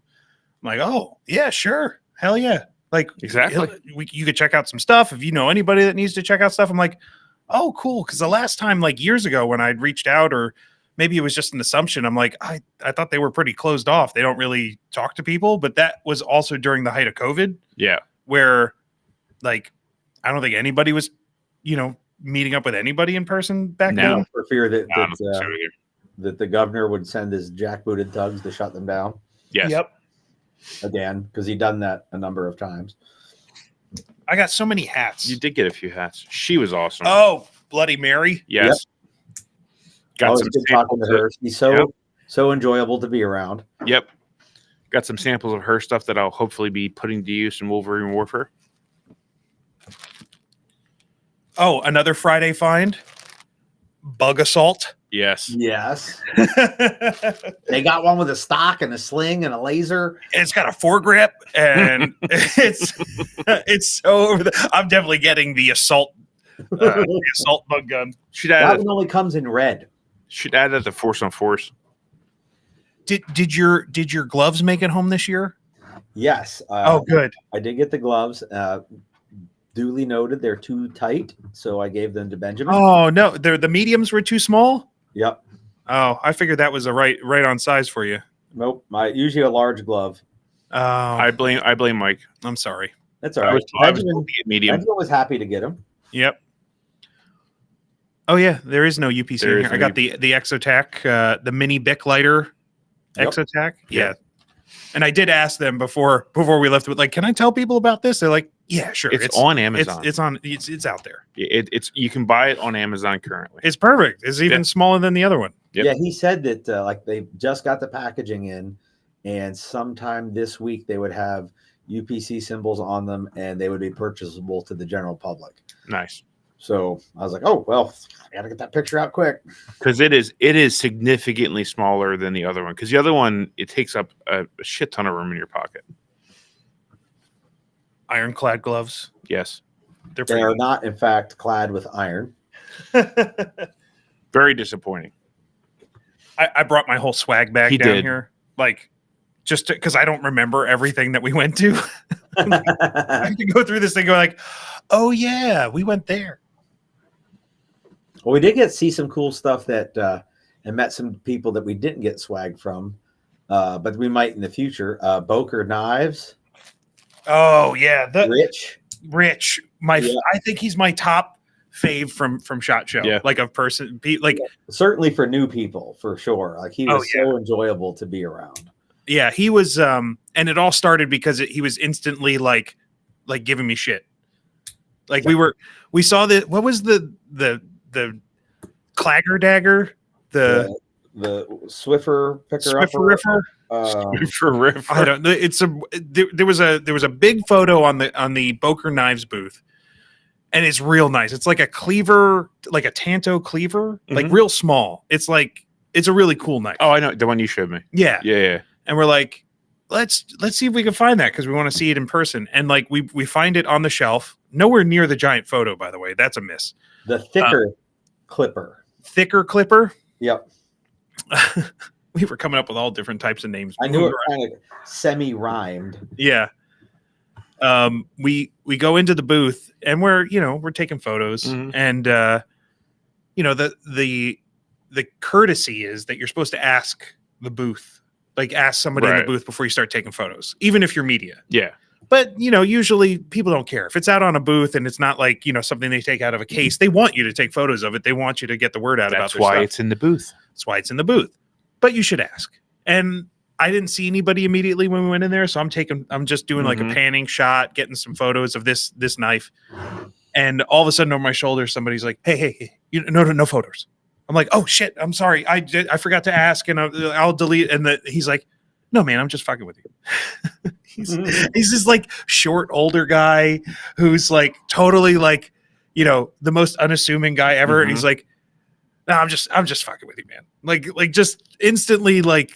I'm like, oh yeah, sure. Hell yeah. Like, exactly. You could check out some stuff. If you know anybody that needs to check out stuff, I'm like, oh, cool. Because the last time, like years ago when I'd reached out, or maybe it was just an assumption, I'm like, I thought they were pretty closed off. They don't really talk to people. But that was also during the height of COVID. Yeah. Where, like, I don't think anybody was, meeting up with anybody in person back then. For fear that the governor would send his jackbooted thugs to shut them down. Yes. Yep. Again, because he'd done that a number of times. I got so many hats. You did get a few hats. She was awesome. Oh, Bloody Mary. Yes. Yep. Got some good talking to her. She's so enjoyable to be around. Yep. Got some samples of her stuff that I'll hopefully be putting to use in Wolverine Warfare. Oh, another Friday find. Bug Assault. Yes. They got one with a stock and a sling and a laser. It's got a foregrip, and it's so over I'm definitely getting the assault bug gun. That one only comes in red. Should add that to Force on Force. Did your gloves make it home this year? Yes. Good. I did get the gloves. Duly noted, they're too tight, so I gave them to Benjamin. Oh no, the mediums were too small. Yep. Oh, I figured that was a right on size for you. Nope. Usually a large glove. Oh, I blame Mike. I'm sorry. That's all right. Benjamin was happy to get him. Yep. Oh yeah, there is no UPC in here. I got the Exotac, the mini Bic lighter Exotac. Yeah. And I did ask them before we left, like, can I tell people about this? They're like, yeah, sure. It's on Amazon. It's out there. It's you can buy it on Amazon currently. It's perfect. It's even smaller than the other one. Yep. Yeah, he said that like they just got the packaging in, and sometime this week they would have UPC symbols on them, and they would be purchasable to the general public. Nice. So I was like, oh well, I gotta get that picture out quick because it is significantly smaller than the other one. Because the other one, it takes up a shit ton of room in your pocket. Ironclad gloves. Yes. They're They pretty are not, in fact, clad with iron. Very disappointing. I brought my whole swag bag He down did. here, like just because I don't remember everything that we went to. I have to go through this thing, go like, oh yeah, we went there. Well, we did see some cool stuff that, and met some people that we didn't get swag from, but we might in the future. Boker Knives, Oh yeah, the Rich. Rich. I think he's my top fave from SHATSHOW. Yeah. Like a person, like Certainly for new people, for sure. Like he was Oh, yeah. so enjoyable to be around. yeah, he was. And it all started because he was instantly like giving me shit. Like we saw the what was the Clagger Dagger, the Swiffer picker upper. Swiffer. For Riff. I don't know. There was a big photo on the Boker Knives booth, and it's real nice. It's like a cleaver, like a Tanto cleaver, like real small. It's a really cool knife. Oh, I know the one you showed me. Yeah. Yeah. And we're like, let's see if we can find that because we want to see it in person. And like we find it on the shelf, nowhere near the giant photo, by the way. That's a miss. The thicker clipper. Thicker clipper. Yep. We were coming up with all different types of names. I knew it kind of semi-rhymed. Yeah. We go into the booth and we're taking photos and the courtesy is that you're supposed to ask the booth, like ask somebody in the booth before you start taking photos, even if you're media. Yeah. But usually people don't care if it's out on a booth and it's not like something they take out of a case. They want you to take photos of it. They want you to get the word out about their stuff. That's why it's in the booth. That's why it's in the booth. But you should ask. And I didn't see anybody immediately when we went in there, so I'm just doing like a panning shot, getting some photos of this knife. And all of a sudden over my shoulder, somebody's like, "Hey, no photos." I'm like, "Oh shit, I'm sorry. I forgot to ask, and I'll delete." And he's like, "No, man, I'm just fucking with you." He's this like short older guy who's like totally like the most unassuming guy ever, and he's like, "No, I'm just fucking with you, man." Like just instantly like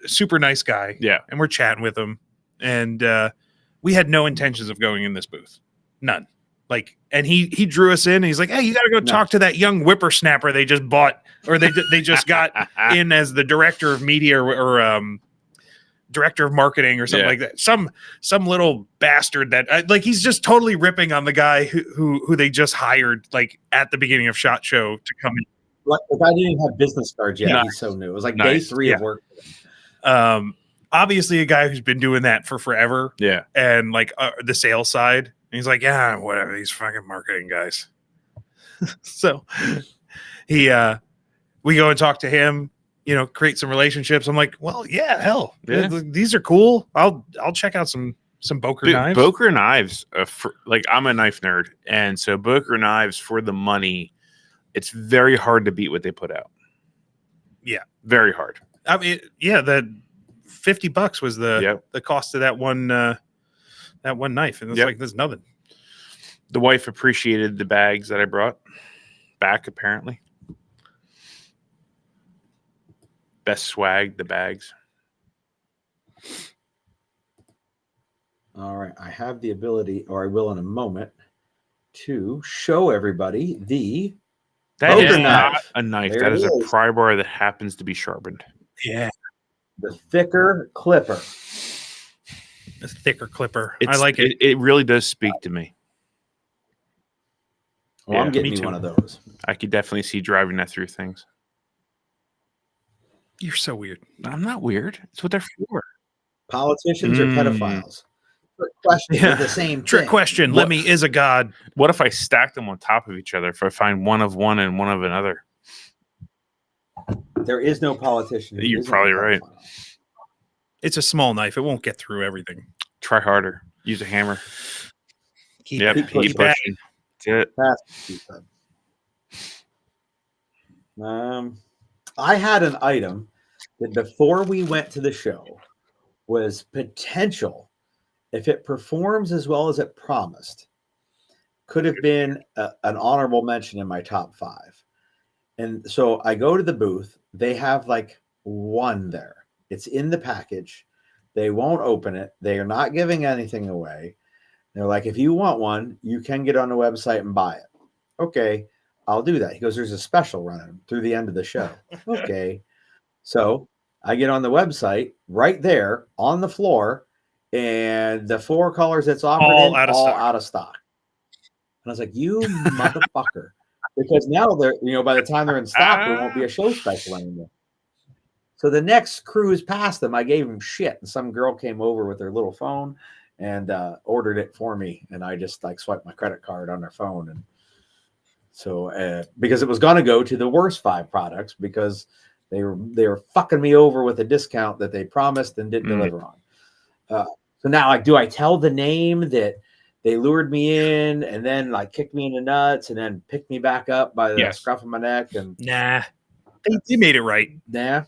super nice guy. Yeah. And we're chatting with him, and we had no intentions of going in this booth, none. Like, and he drew us in, and he's like, "Hey, you got to go talk to that young whippersnapper they just bought, or they just got in as the director of media or director of marketing or something like that. Some little bastard that like he's just totally ripping on the guy who they just hired like at the beginning of SHATSHOW to come in. Like the guy didn't even have business cards yet. He's so new. It was like day 3 of work. Obviously a guy who's been doing that for forever. Yeah. And like the sales side. And he's like, yeah, whatever, these fucking marketing guys. So we go and talk to him, create some relationships. I'm like, well, yeah, hell, these are cool. I'll check out some Boker knives. Boker knives, I'm a knife nerd. And so Boker knives for the money, it's very hard to beat what they put out. Yeah. Very hard. I mean, yeah, the $50 was the cost of that one knife, and it's like there's nothing. The wife appreciated the bags that I brought back. Apparently, best swag, the bags. All right, I have the ability, or I will in a moment, to show everybody the That is Boker not knife. a knife. There That it is a is. pry bar that happens to be sharpened. Yeah, the thicker clipper. a thicker clipper. I It's- like it. It really does speak to me. Well, I'm Yeah, getting me me too. one of those. I could definitely see driving that through things. You're so weird. I'm not weird. It's what they're for. Politicians or pedophiles? Trick question. Yeah. They're the same Trick thing. question. Let me is a god. What if I stack them on top of each other? If I find one of one and one of another, There is no politician. who You're isn't a probably right. pedophile. It's a small knife. It won't get through everything. try harder. Use a hammer. Keep Yep, keep keep pushing. pushing. That's it. That's what she said. I had an item that before we went to the show was potential, if it performs as well as it promised, could have been an honorable mention in my top 5. And so I go to the booth. They have like one there. It's in the package. They won't open it. They are not giving anything away. They're like, if you want one, you can get on the website and buy it. Okay, I'll do that. He goes, there's a special running through the end of the show. Okay. So I get on the website right there on the floor, and the 4 colors that's offered All out of stock. out of stock. And I was like, you motherfucker. Because now they're, by the time they're in stock, there won't be a show special anymore. So the next cruise past them, I gave them shit. And some girl came over with her little phone and ordered it for me. And I just like swiped my credit card on their phone. And so because it was going to go to the worst 5 products because they were fucking me over with a discount that they promised and didn't deliver on. So now, like, do I tell the name that they lured me in and then like kicked me in the nuts and then picked me back up by the scruff of my neck? And nah, they made it right. Nah.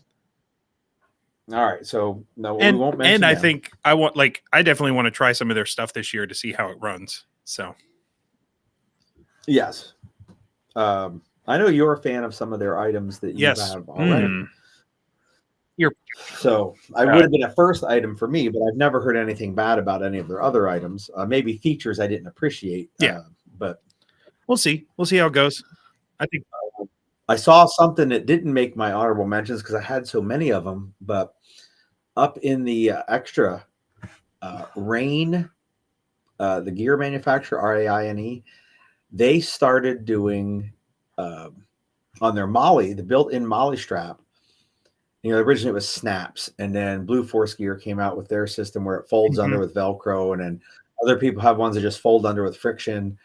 All right, so no, And, we won't mention. And I them. think I definitely want to try some of their stuff this year to see how it runs. So, yes, I know you're a fan of some of their items that you have already. So I would have been a first item for me, but I've never heard anything bad about any of their other items. Maybe features I didn't appreciate. But we'll see. We'll see how it goes. I think I saw something that didn't make my honorable mentions because I had so many of them. But up in the extra Rain, the gear manufacturer, RAINE, they started doing on their Molly, the built-in Molly strap. Originally it was snaps, and then Blue Force Gear came out with their system where it folds under with Velcro, and then other people have ones that just fold under with friction.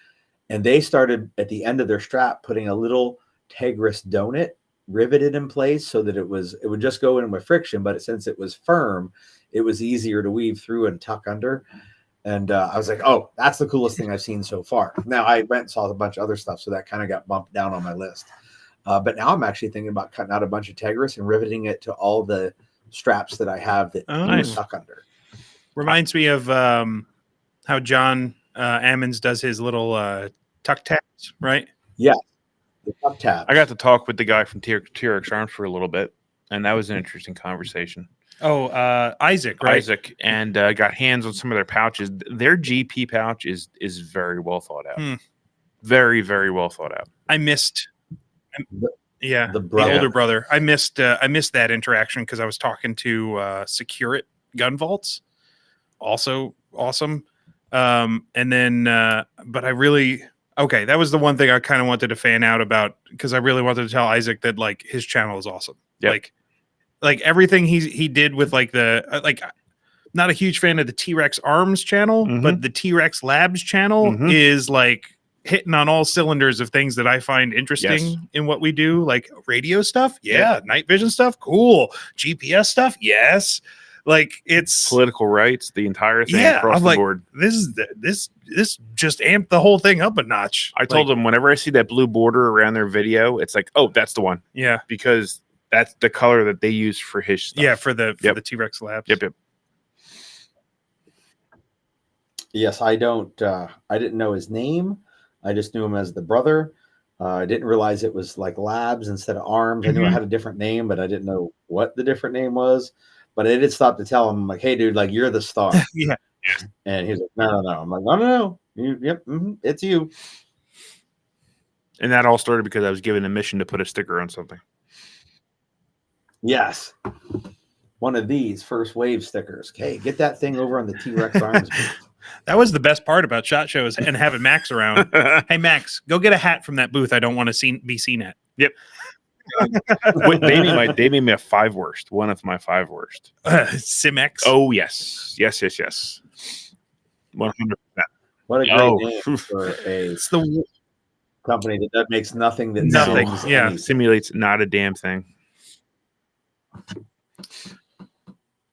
And they started at the end of their strap putting a little Tegris donut riveted in place so that it would just go in with friction, but since it was firm, it was easier to weave through and tuck under. And I was like, oh, that's the coolest thing I've seen so far. Now I went and saw a bunch of other stuff, so that kind of got bumped down on my list. But now I'm actually thinking about cutting out a bunch of Tegris and riveting it to all the straps that I have that nice. Tuck under. Reminds me of how John Ammons does his little tuck taps, right? Yeah, the tuck tabs. I got to talk with the guy from TRX Arms for a little bit, and that was an interesting conversation. Oh, Isaac, right? Isaac, and got hands on some of their pouches. Their GP pouch is very well thought out. Very, very well thought out. I missed. The brother. older brother. I missed that interaction because I was talking to Secure It Gun Vaults. Also awesome. And then, but I really that was the one thing I kind of wanted to fan out about because I really wanted to tell Isaac that like his channel is awesome. Yep. Like everything he did with like the not a huge fan of the T-Rex Arms channel, but the T-Rex Labs channel is like hitting on all cylinders of things that I find interesting in what we do, like radio stuff. Yeah. Night vision stuff. Cool. GPS stuff. Yes. Like it's political rights, the entire thing across the board. This just amped the whole thing up a notch. I told them whenever I see that blue border around their video, it's like, oh, that's the one. Yeah. Because that's the color that they use for his stuff. Yeah, for the T-Rex Labs. Yep. Yes, I didn't know his name. I just knew him as the brother. I didn't realize it was like Labs instead of Arms. I knew it had a different name, but I didn't know what the different name was. But I did stop to tell him, like, hey, dude, like, you're the star. Yeah. And he's like, no. I'm like, no. It's you. And that all started because I was given a mission to put a sticker on something. Yes. One of these first wave stickers. Okay, get that thing over on the T-Rex Arms. That was the best part about SHOT Shows and having Max around. Hey, Max, go get a hat from that booth I don't want to be seen at. Yep. they made me a 5 worst. One of my 5 worst. Simex. Oh, yes. 100%. What a great name for it's the company that makes nothing that nothing. anything. Simulates not a damn thing.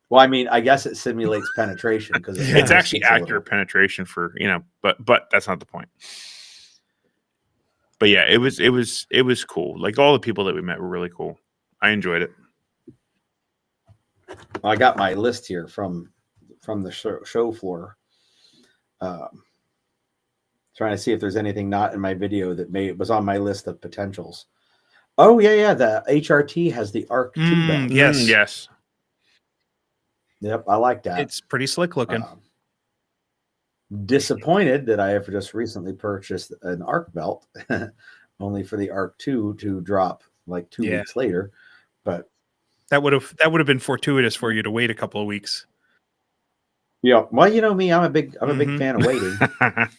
Well, I mean, I guess it simulates penetration because it's actually accurate penetration for, but that's not the point. But yeah, it was cool. Like all the people that we met were really cool. I enjoyed it. I got my list here from the show floor. Trying to see if there's anything not in my video that was on my list of potentials. Oh yeah. The HRT has the ARC 2 bag. Yes. Yep, I like that. It's pretty slick looking. disappointed that I have just recently purchased an ARC belt, only for the ARC 2 to drop like 2 Yeah. weeks later. But That would have been fortuitous for you to wait a couple of weeks. yeah, well, you know me, I'm a big Mhm. fan of waiting.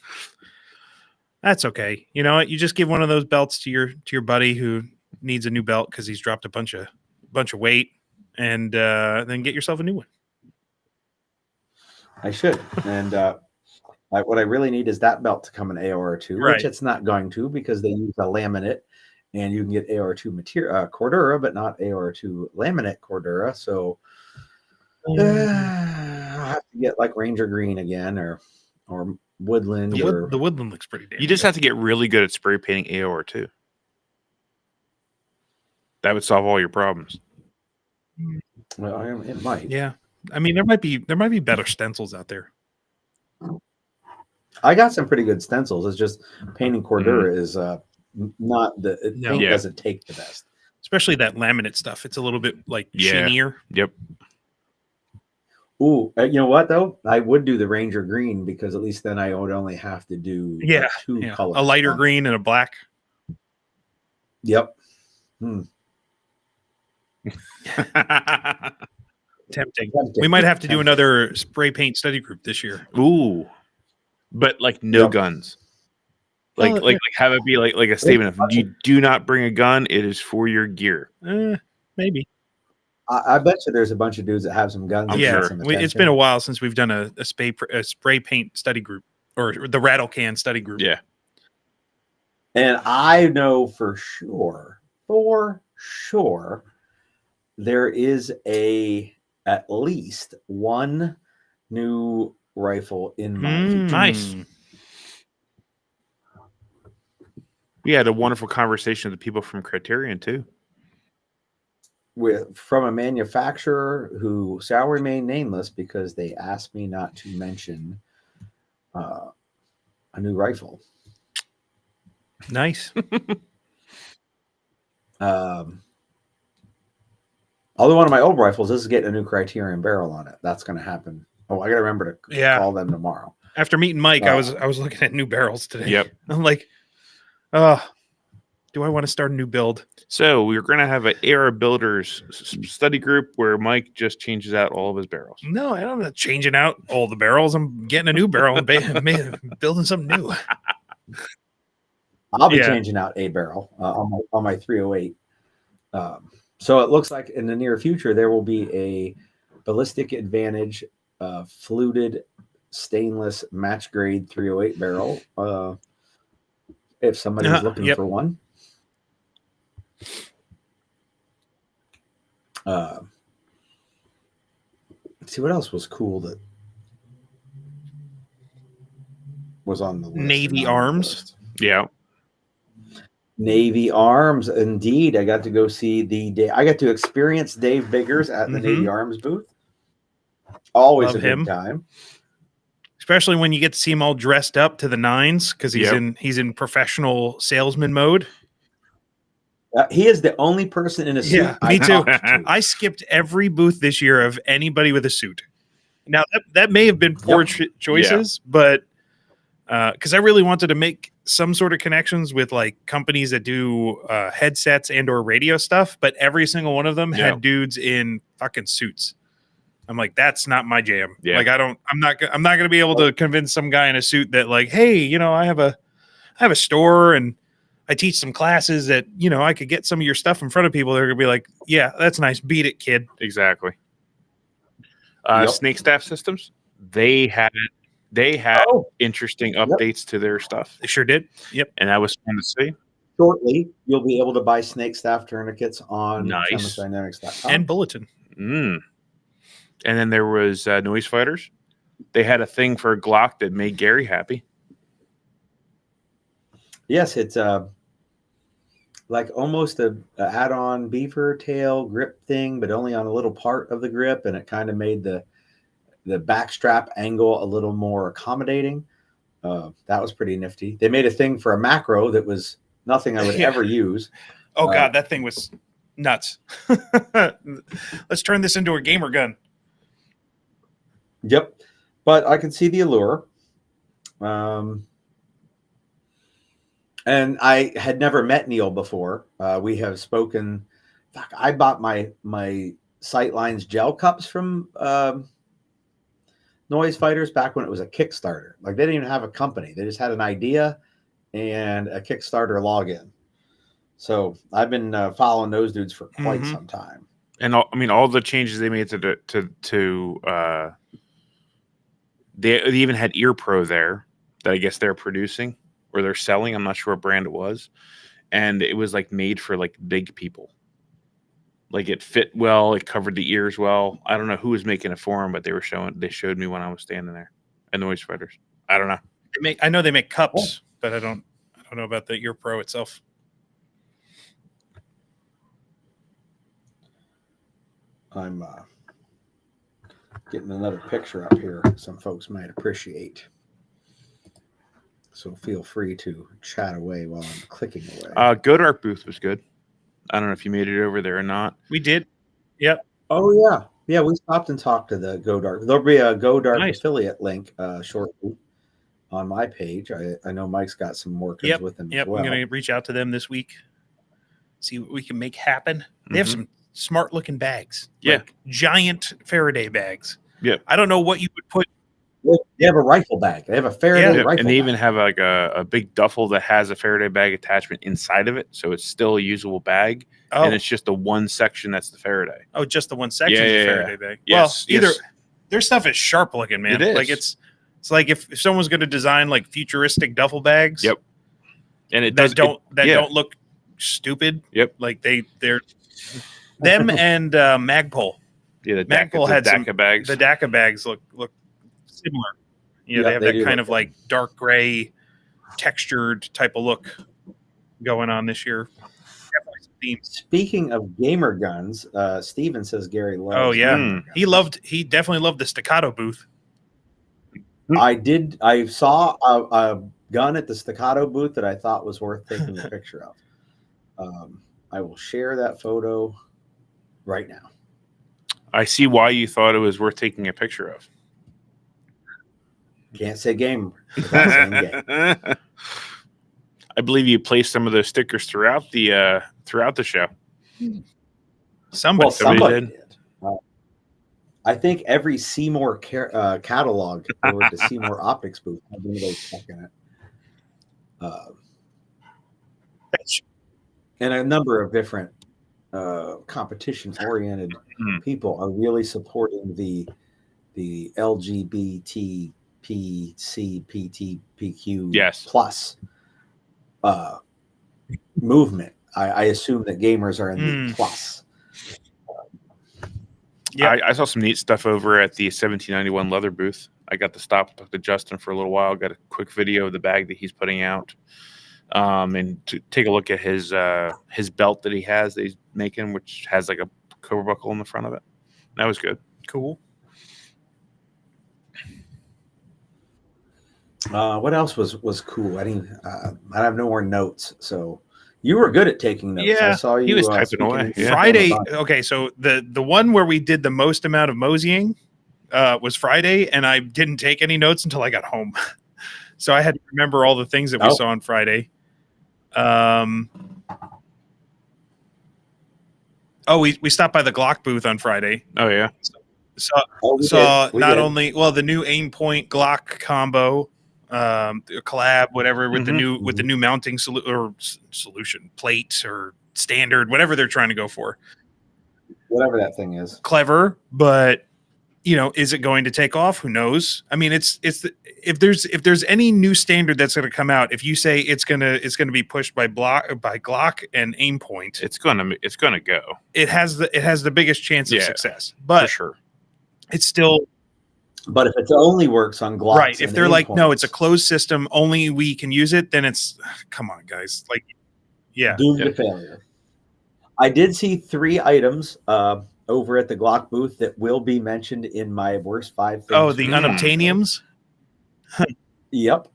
That's okay. You know what? You just give one of those belts to your buddy who needs a new belt because he's dropped a bunch of weight, and then get yourself a new one. I should. And what I really need is that belt to come in AOR2, Right. which it's not going to because they use a laminate, and you can get AOR2 material Cordura, but not AOR2 laminate Cordura. So I'll have to get like Ranger Green again, or Woodland. The Woodland looks pretty damn You just good. have to get really good at spray painting AOR too. That would solve all your problems. Well, it might. Yeah. I mean, there might be better stencils out there. I got some pretty good stencils. It's just painting Cordura is not the No. paint Yeah. doesn't take the best. Especially that laminate stuff. It's a little bit like Yeah. sheenier. Yep. Ooh, you know what though? I would do the Ranger Green because at least then I would only have to do Yeah. two Yeah. colors. A lighter on it. green and a black. Yep. Tempting. Tempting. We might have to do Tempting. another spray paint study group this year. Ooh. But like no Yep. guns. Like Well, like have it be like a statement of you do not bring a gun, it is for your gear. Maybe. I bet you there's a bunch of dudes that have some guns. I'm that Yeah. get sure. some It's attention. been a while since we've done a spray paint study group or the rattle can study group. Yeah. And I know for sure, there is at least one new rifle in my feature. Nice. We had a wonderful conversation with the people from Criterion too. From a manufacturer who shall remain nameless because they asked me not to mention a new rifle. Nice. Although one of my old rifles, this is getting a new Criterion barrel on it. That's going to happen. Oh, I got to remember to call them tomorrow. After meeting Mike, I was looking at new barrels today. Yep. I'm like, do I want to start a new build? So we're going to have an Era Builders study group where Mike just changes out all of his barrels. No, I'm not changing out all the barrels. I'm getting a new barrel and building something new. I'll be changing out a barrel on my 308. So it looks like in the near future there will be a Ballistic Advantage fluted stainless match grade 308 barrel. If somebody's looking for one. Let's see what else was cool that was on the list. Navy Arms. Yeah. Navy Arms, indeed. I got to go see I got to experience Dave Biggers at the Navy Arms booth. Always Love a him. good time. Especially when you get to see him all dressed up to the nines because he's in professional salesman mode. He is the only person in a suit. Yeah, me too. I skipped every booth this year of anybody with a suit. Now that may have been poor choices, but because I really wanted to make some sort of connections with like companies that do headsets and or radio stuff, but every single one of them had dudes in fucking suits. I'm like, that's not my jam. Yeah. Like, I'm not going to be able to convince some guy in a suit that like, hey, you know, I have a store and I teach some classes that, you know, I could get some of your stuff in front of people. They're going to be like, yeah, that's nice. Beat it, kid. Exactly. Snake Staff Systems, they had interesting updates to their stuff. They sure did. Yep. And that was fun to see. Shortly, you'll be able to buy Snake Staff tourniquets on Nice. ChemistDynamics.com. And Bulletin. And then there was Noise Fighters. They had a thing for a Glock that made Gary happy. Yes, it's like almost a add-on beaver tail grip thing, but only on a little part of the grip, and it kind of made the back strap angle a little more accommodating. That was pretty nifty. They made a thing for a macro that was nothing I would ever use. Oh God, that thing was nuts. Let's turn this into a gamer gun. Yep, but I can see the allure. And I had never met Neil before. We have spoken. Fuck, I bought my Sightlines gel cups from Noise Fighters back when it was a Kickstarter. Like they didn't even have a company; they just had an idea and a Kickstarter login. So I've been following those dudes for quite some time. And all the changes they made they even had Ear Pro there that I guess they're producing or they're selling. I'm not sure what brand it was, and it was like made for like big people. Like it fit well, it covered the ears well. I don't know who was making it for them, but they showed me when I was standing there. And the Noise Fighters. I don't know. I know they make cups, but I don't know about the Ear Pro itself. I'm getting another picture up here some folks might appreciate. So feel free to chat away while I'm clicking away. Godart booth was good. I don't know if you made it over there or not. We did. Yep. Oh, yeah. Yeah, we stopped and talked to the Godart. There'll be a Godart affiliate link shortly on my page. I know Mike's got some workers with them as well. I'm going to reach out to them this week, see what we can make happen. They have some smart-looking bags. Like giant Faraday bags. Yeah. I don't know what you would put. They have a rifle bag. They have a Faraday rifle and they bag. even have like a big duffel that has a Faraday bag attachment inside of it, so it's still a usable bag. Oh. And it's just the one section that's the Faraday. Oh, just the one section of the Faraday bag. Yes, well, their stuff is sharp looking, man. It is. Like it's like if someone's going to design like futuristic duffel bags. Yep. And it don't look stupid. Yep. Like they're them and Magpul. Yeah, the Magpul had DACA bags. The DACA bags look similar. They have that kind of like dark gray textured type of look going on this year. Speaking of gamer guns, Steven says Gary loves. Oh yeah, he definitely loved the Staccato booth. I saw a gun at the Staccato booth that I thought was worth taking a picture of. I will share that photo right now. I see why you thought it was worth taking a picture of. Can't say game without saying game. I believe you placed some of those stickers throughout the show. Somebody did. I think every Seymour catalog or the Seymour Optics booth had one of those stuck in it. And a number of different competition-oriented people are really supporting the LGBT PCPTPQ plus movement. I assume that gamers are in the plus. I saw some neat stuff over at the 1791 leather booth. I got to stop and talk to Justin for a little while. Got a quick video of the bag that he's putting out, and to take a look at his belt that he's making, which has like a cover buckle in the front of it. That was good. Cool. What else was cool? I have no more notes, so you were good at taking notes. Yeah, I saw you. He was typing away. Yeah. Friday. Okay, so the one where we did the most amount of moseying was Friday, and I didn't take any notes until I got home, so I had to remember all the things that we saw on Friday. We stopped by the Glock booth on Friday. Oh yeah. Saw not only the new aim point Glock combo, collab, whatever, with the new mounting solution plate or standard, whatever they're trying to go for. Whatever that thing is. Clever, but is it going to take off? Who knows? I mean, if there's any new standard that's going to come out, if you say it's gonna be pushed by Glock and aim point, it's gonna go. It has the biggest chance of success, but for sure. It's still. But if it only works on Glock, right? If they're like, no, it's a closed system, only we can use it, then it's come on, guys. Like, doomed to failure. I did see 3 items over at the Glock booth that will be mentioned in my worst 5 things. Oh, the unobtainiums. Yep.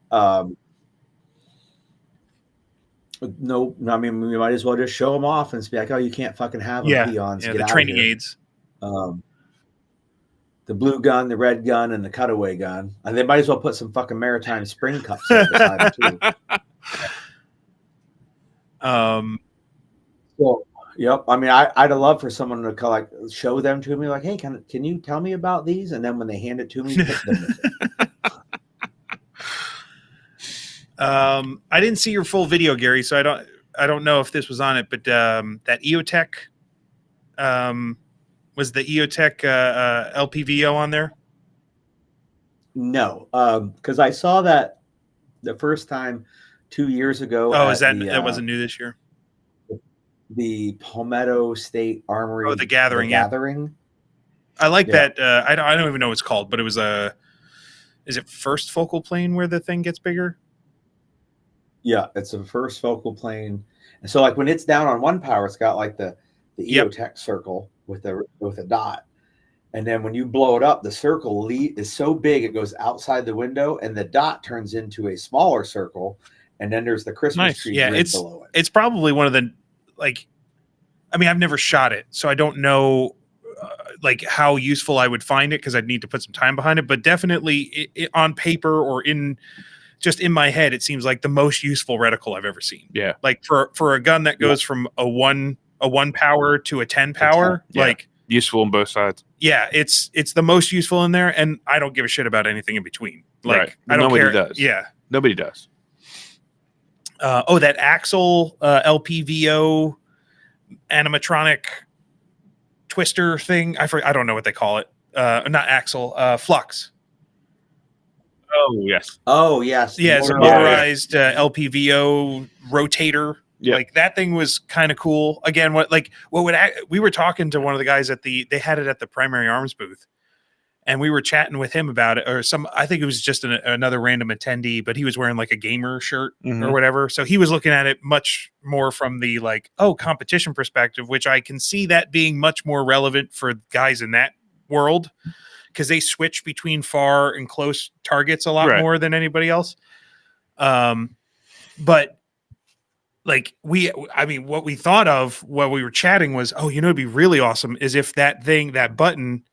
No, I mean, we might as well just show them off and be like, oh, you can't fucking have them, peons. Yeah, the training aids. the blue gun, the red gun, and the cutaway gun. And they might as well put some fucking maritime spring cups up beside it too. So, yep. I mean, I'd love for someone to like show them to me, like, hey, can you tell me about these? And then when they hand it to me, hit them with it. I didn't see your full video, Gary, so I don't know if this was on it, but that EOTech, was the EOTech LPVO on there? No, because I saw that the first time 2 years ago. Oh, is that that wasn't new this year? The Palmetto State Armory. Oh, the Gathering. Gathering. I like that. I don't even know what it's called, but it was is it first focal plane where the thing gets bigger? Yeah, it's a first focal plane. And so like when it's down on one power, it's got like the EOTech circle with a dot. And then when you blow it up, the circle is so big it goes outside the window, and the dot turns into a smaller circle. And then there's the Christmas tree grid below it. It's probably one of the, like, I mean, I've never shot it, so I don't know like how useful I would find it, because I'd need to put some time behind it. But definitely on paper or just in my head, it seems like the most useful reticle I've ever seen. Yeah, like for a gun that goes from a one power to a 10 power, like useful on both sides. Yeah, it's the most useful in there, and I don't give a shit about anything in between. Like, right. I don't care. Does. Yeah, nobody does. That Axle LPVO animatronic twister thing. I don't know what they call it. Not Axle, Flux. Oh yes. Oh yes. Yeah, it's a motorized LPVO rotator. Yeah. Like that thing was kind of cool. Again, we were talking to one of the guys they had it at the Primary Arms booth, and we were chatting with him about it, or I think it was just another random attendee, but he was wearing like a gamer shirt or whatever. So he was looking at it much more from the competition perspective, which I can see that being much more relevant for guys in that world, because they switch between far and close targets a lot more than anybody else. But like what we thought of while we were chatting was, it'd be really awesome is if that button,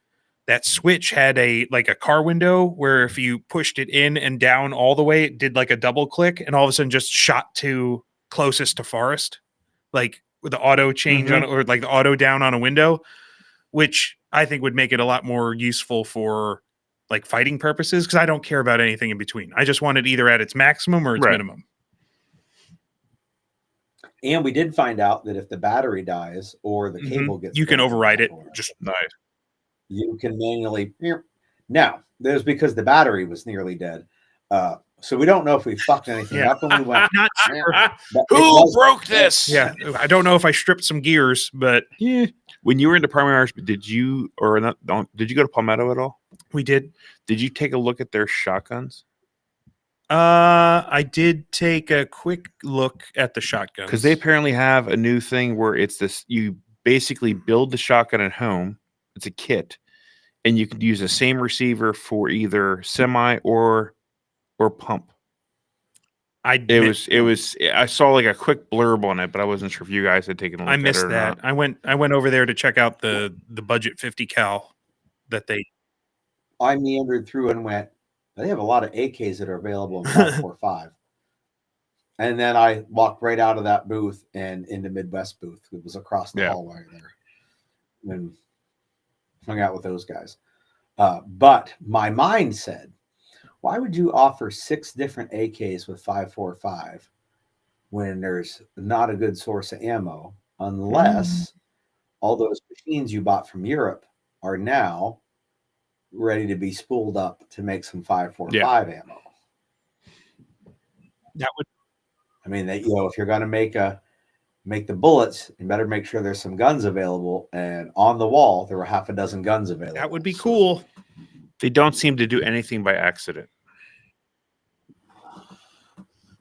that switch had a car window where if you pushed it in and down all the way, it did like a double click and all of a sudden just shot to closest to forest, like with the auto change on it, or like the auto down on a window, which I think would make it a lot more useful for like fighting purposes, because I don't care about anything in between. I just want it either at its maximum or its minimum. And we did find out that if the battery dies or the cable gets, you can override it. Just nice. You can manually. Now, there's because the battery was nearly dead. So we don't know if we fucked anything up when we went. Not sure. Who broke this? Yeah, I don't know if I stripped some gears, but when you were into Primary Arms, did you go to Palmetto at all? We did. Did you take a look at their shotguns? I did take a quick look at the shotguns, because they apparently have a new thing where it's this: you basically build the shotgun at home. It's a kit, and you can use the same receiver for either semi or pump. It was. I saw like a quick blurb on it, but I wasn't sure if you guys had taken a look. I missed at it or that. not. I went over there to check out the budget 50 cal that they. I meandered through and went. They have a lot of AKs that are available in 545. And then I walked right out of that booth and in the Midwest booth. It was across the hallway there. And hung out with those guys. But my mind said, why would you offer 6 different AKs with 545 when there's not a good source of ammo, unless all those machines you bought from Europe are now ready to be spooled up to make some 545 ammo. That would, I mean, that if you're going to make the bullets, you better make sure there's some guns available. And on the wall, there were half a dozen guns available. That would be cool. They don't seem to do anything by accident.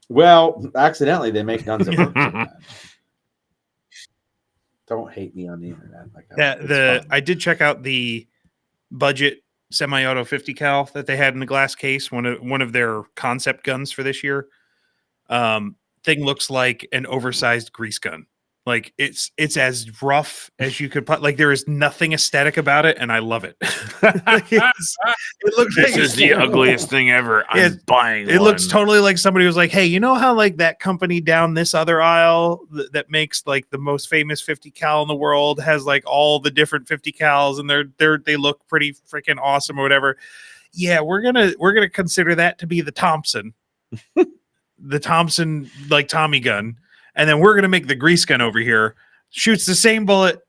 Well, accidentally, they make guns that work sometimes. Don't hate me on the internet. I did check out the budget semi-auto 50 cal that they had in the glass case, one of their concept guns for this year. Thing looks like an oversized grease gun. Like it's as rough as you could put. Like there is nothing aesthetic about it, and I love it. Like, it looks This like is the ugliest thing ever. I'm buying it one. looks totally like somebody was like, hey, you know how like that company down this other aisle that makes like the most famous 50 cal in the world has like all the different 50 cals and they look pretty freaking awesome or whatever. Yeah, we're gonna consider that to be the Thompson. The Thompson like Tommy gun, and then we're gonna make the grease gun over here. Shoots the same bullet,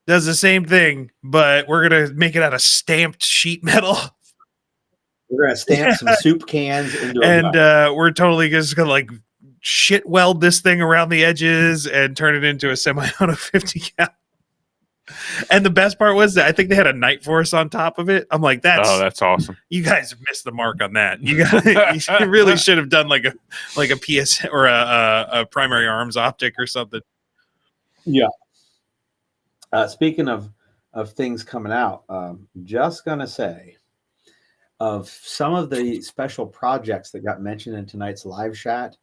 does the same thing, but we're gonna make it out of stamped sheet metal. We're gonna stamp some soup cans into And a we're totally just gonna like shit weld this thing around the edges and turn it into a semi-auto 50 cal. And the best part was that I think they had a Night Force on top of it. I'm like, that's awesome. You guys have missed the mark on that. You really should have done like a PS or a primary arms optic or something. Yeah. Speaking of things coming out, just gonna say of some of the special projects that got mentioned in tonight's live chat.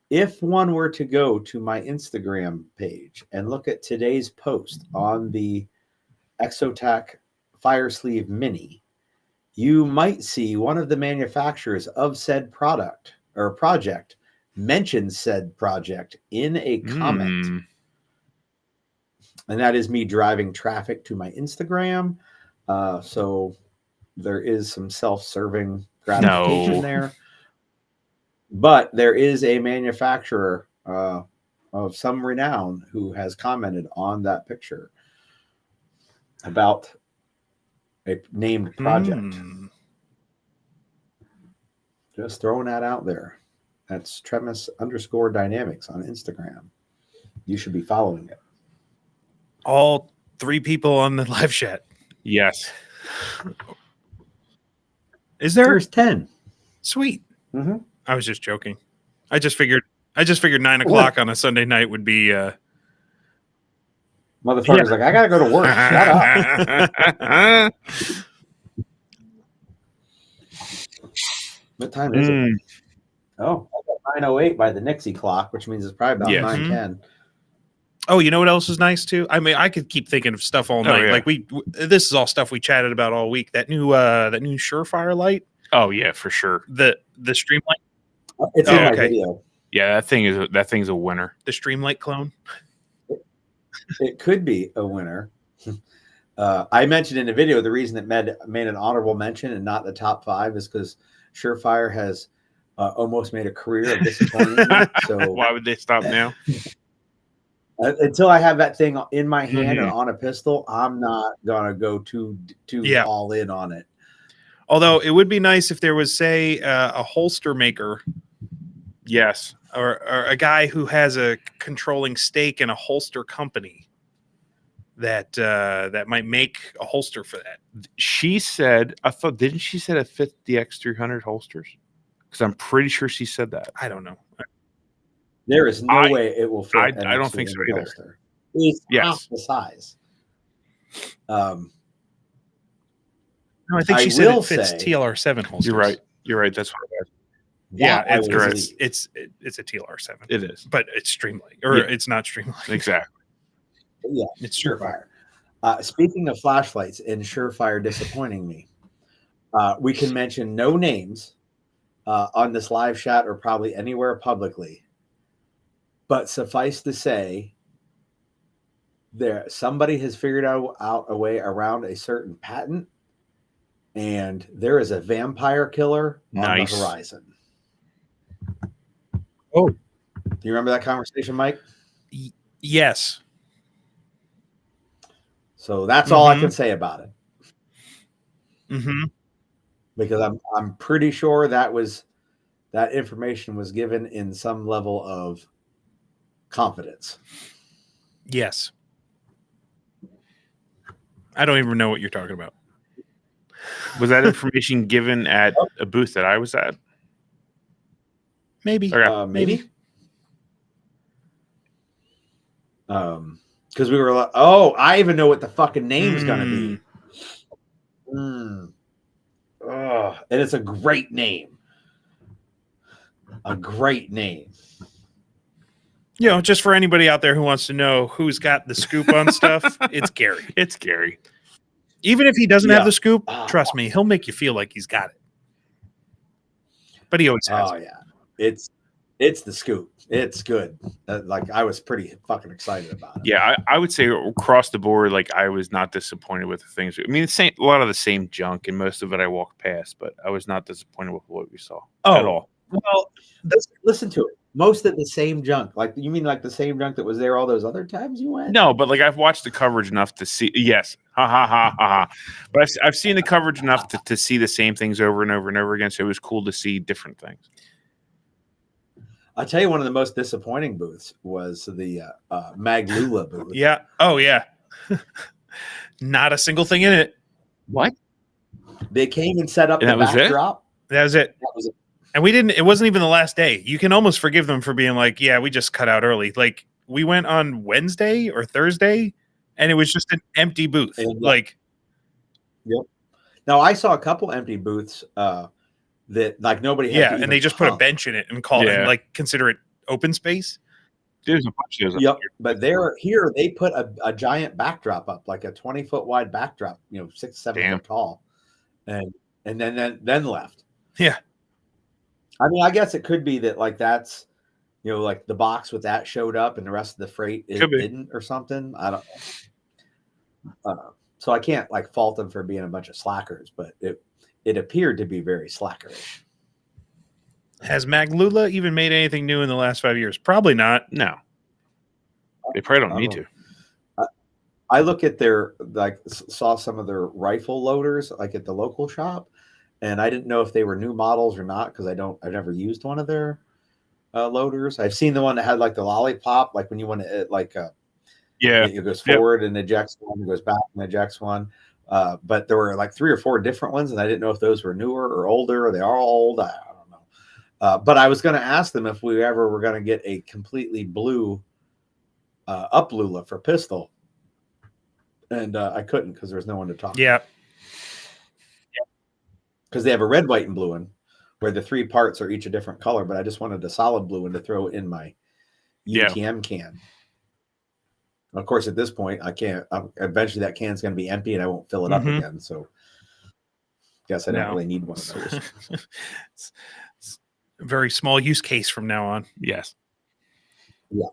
If one were to go to my Instagram page and look at today's post on the Exotac Fire Sleeve Mini, you might see one of the manufacturers of said product or project mention said project in a comment. And that is me driving traffic to my Instagram. So there is some self-serving gratification there. But there is a manufacturer of some renown who has commented on that picture about a named project. Just throwing that out there. That's Tremis_Dynamics on Instagram. You should be following it. All 3 people on the live chat. Yes. Is there? There's 10. Sweet. Mm-hmm. I was just joking. I just figured 9:00 on a Sunday night would be Motherfucker's like, I gotta go to work. Shut up. What time is it? Oh, I got 9:08 by the Nixie clock, which means it's probably about 9:10. Oh, you know what else is nice too? I mean, I could keep thinking of stuff all night. Like this is all stuff we chatted about all week. That new Surefire light. Oh yeah, for sure. The Streamlight. It's in my video. Yeah, that thing's a winner. The Streamlight clone. It could be a winner. I mentioned in the video the reason it made an honorable mention and not the top 5 is because Surefire has almost made a career of disappointing me. So why would they stop now? Until I have that thing in my hand and on a pistol, I'm not gonna go too all in on it. Although it would be nice if there was, say, a holster maker. Yes. Or a guy who has a controlling stake in a holster company that might make a holster for that. She said, didn't she say it fit the X300 holsters? Because I'm pretty sure she said that. I don't know. There is no way it will fit. I don't think so either. Holster. It's half the size. No, I think she said it fits TLR7 holsters. You're right. That's what it was. Yeah, it's a TLR7. It is, but it's Streamlight, or it's not Streamlight. Exactly. Yeah, it's Surefire. Speaking of flashlights and Surefire disappointing me, we can mention no names on this live chat or probably anywhere publicly, but suffice to say, somebody has figured out a way around a certain patent, and there is a vampire killer on the horizon. Oh, do you remember that conversation, Mike? Yes. So that's all I can say about it. Because I'm pretty sure that information was given in some level of confidence. Yes. I don't even know what you're talking about. Was that information given at a booth that I was at? Maybe. Maybe. Because we were like, oh, I even know what the fucking name's gonna be. And it's a great name. A great name. You know, just for anybody out there who wants to know who's got the scoop on stuff, it's Gary. It's Gary. Even if he doesn't have the scoop, Oh. trust me, he'll make you feel like he's got it. But he always has. Oh yeah, it's the scoop. It's good. Like I was pretty fucking excited about it. Yeah, I would say across the board, like I was not disappointed with the things. I mean, it's a lot of the same junk, and most of it I walked past, but I was not disappointed with what we saw at all. Well, Listen to it. Most of the same junk. Like you mean like the same junk that was there all those other times you went? No, but like I've watched the coverage enough to see. Yes, ha ha ha ha ha. But I've seen the coverage enough to see the same things over and over and over again. So it was cool to see different things. I'll tell you, one of the most disappointing booths was the Maglula booth. yeah. Oh, yeah. Not a single thing in it. What? They came and set up And the that was it? backdrop. That was it. That was it. And it wasn't even the last day. You can almost forgive them for being like, yeah, we just cut out early. Like we went on Wednesday or Thursday and it was just an empty booth. And, like, yep. Now I saw a couple empty booths that like nobody had to and even they just put a come. bench in it and call it and like consider it open space. There's a bunch of those. Yep. But here they put a giant backdrop up, like a 20-foot wide backdrop, 6-7 foot tall, and then left. Yeah. I mean, I guess it could be that like that's, like the box with that showed up and the rest of the freight it didn't or something. I don't know. So I can't like fault them for being a bunch of slackers, but it appeared to be very slackerish. Has Maglula even made anything new in the last 5 years? Probably not. No. They probably don't need to. I look at saw some of their rifle loaders like at the local shop, and I didn't know if they were new models or not because I've never used one of their loaders. I've seen the one that had like the lollipop, like when you want to it goes forward and ejects one, it goes back and ejects one. But there were like 3 or 4 different ones, and I didn't know if those were newer or older, or they are all old. I don't know. But I was going to ask them if we ever were going to get a completely blue up Lula for pistol, and I couldn't because there was no one to talk to. Yeah. Because they have a red, white, and blue one, where the 3 parts are each a different color. But I just wanted a solid blue one to throw in my UTM can. Of course, at this point, I can't. Eventually, that can's going to be empty, and I won't fill it up again. So, guess I don't really need one of those. It's a very small use case from now on. Yes. Yeah.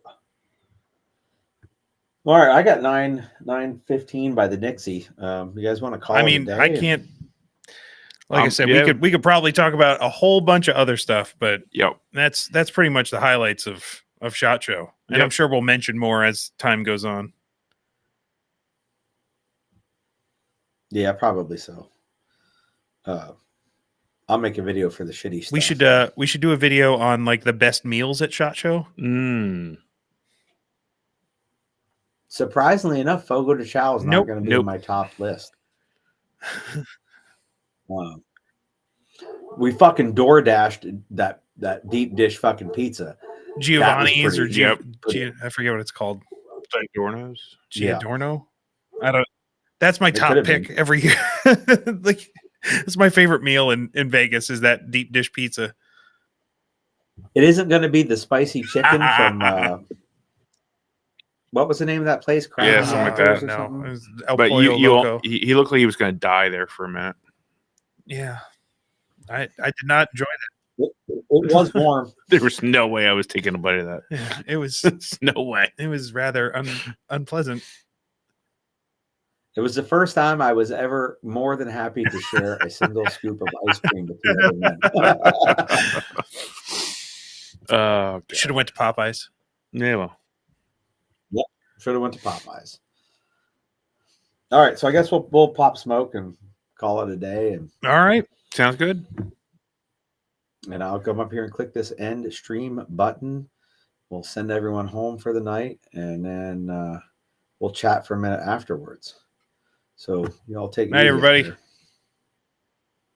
All right, I got 9:15 by the Nixie. You guys want to call? I mean, I can't. Like I said, we could probably talk about a whole bunch of other stuff, but that's pretty much the highlights of SHAT Show, and I'm sure we'll mention more as time goes on. Yeah, probably so. I'll make a video for the shitty stuff. We should do a video on like the best meals at SHAT Show. Surprisingly enough, Fogo de Chao is not going to be in my top list. We fucking door dashed that deep dish fucking pizza. Giovanni's or I forget what it's called. Giordano's. Giordano. I don't. That's my top pick every year. Like, it's my favorite meal in Vegas is that deep dish pizza. It isn't going to be the spicy chicken from. What was the name of that place? Something like that. No, it was but he looked like he was going to die there for a minute. Yeah, I did not enjoy that. It was warm. There was no way I was taking a bite of that. Yeah, it was no way. It was rather unpleasant. It was the first time I was ever more than happy to share a single scoop of ice cream with two other men. Should have went to Popeyes. Yeah, well. Yep, should have went to Popeyes. All right, so I guess we'll pop smoke and call it a day. And all right, sounds good. And I'll come up here and click this end stream button. We'll send everyone home for the night, and then we'll chat for a minute afterwards. So y'all take it easy. Night, everybody.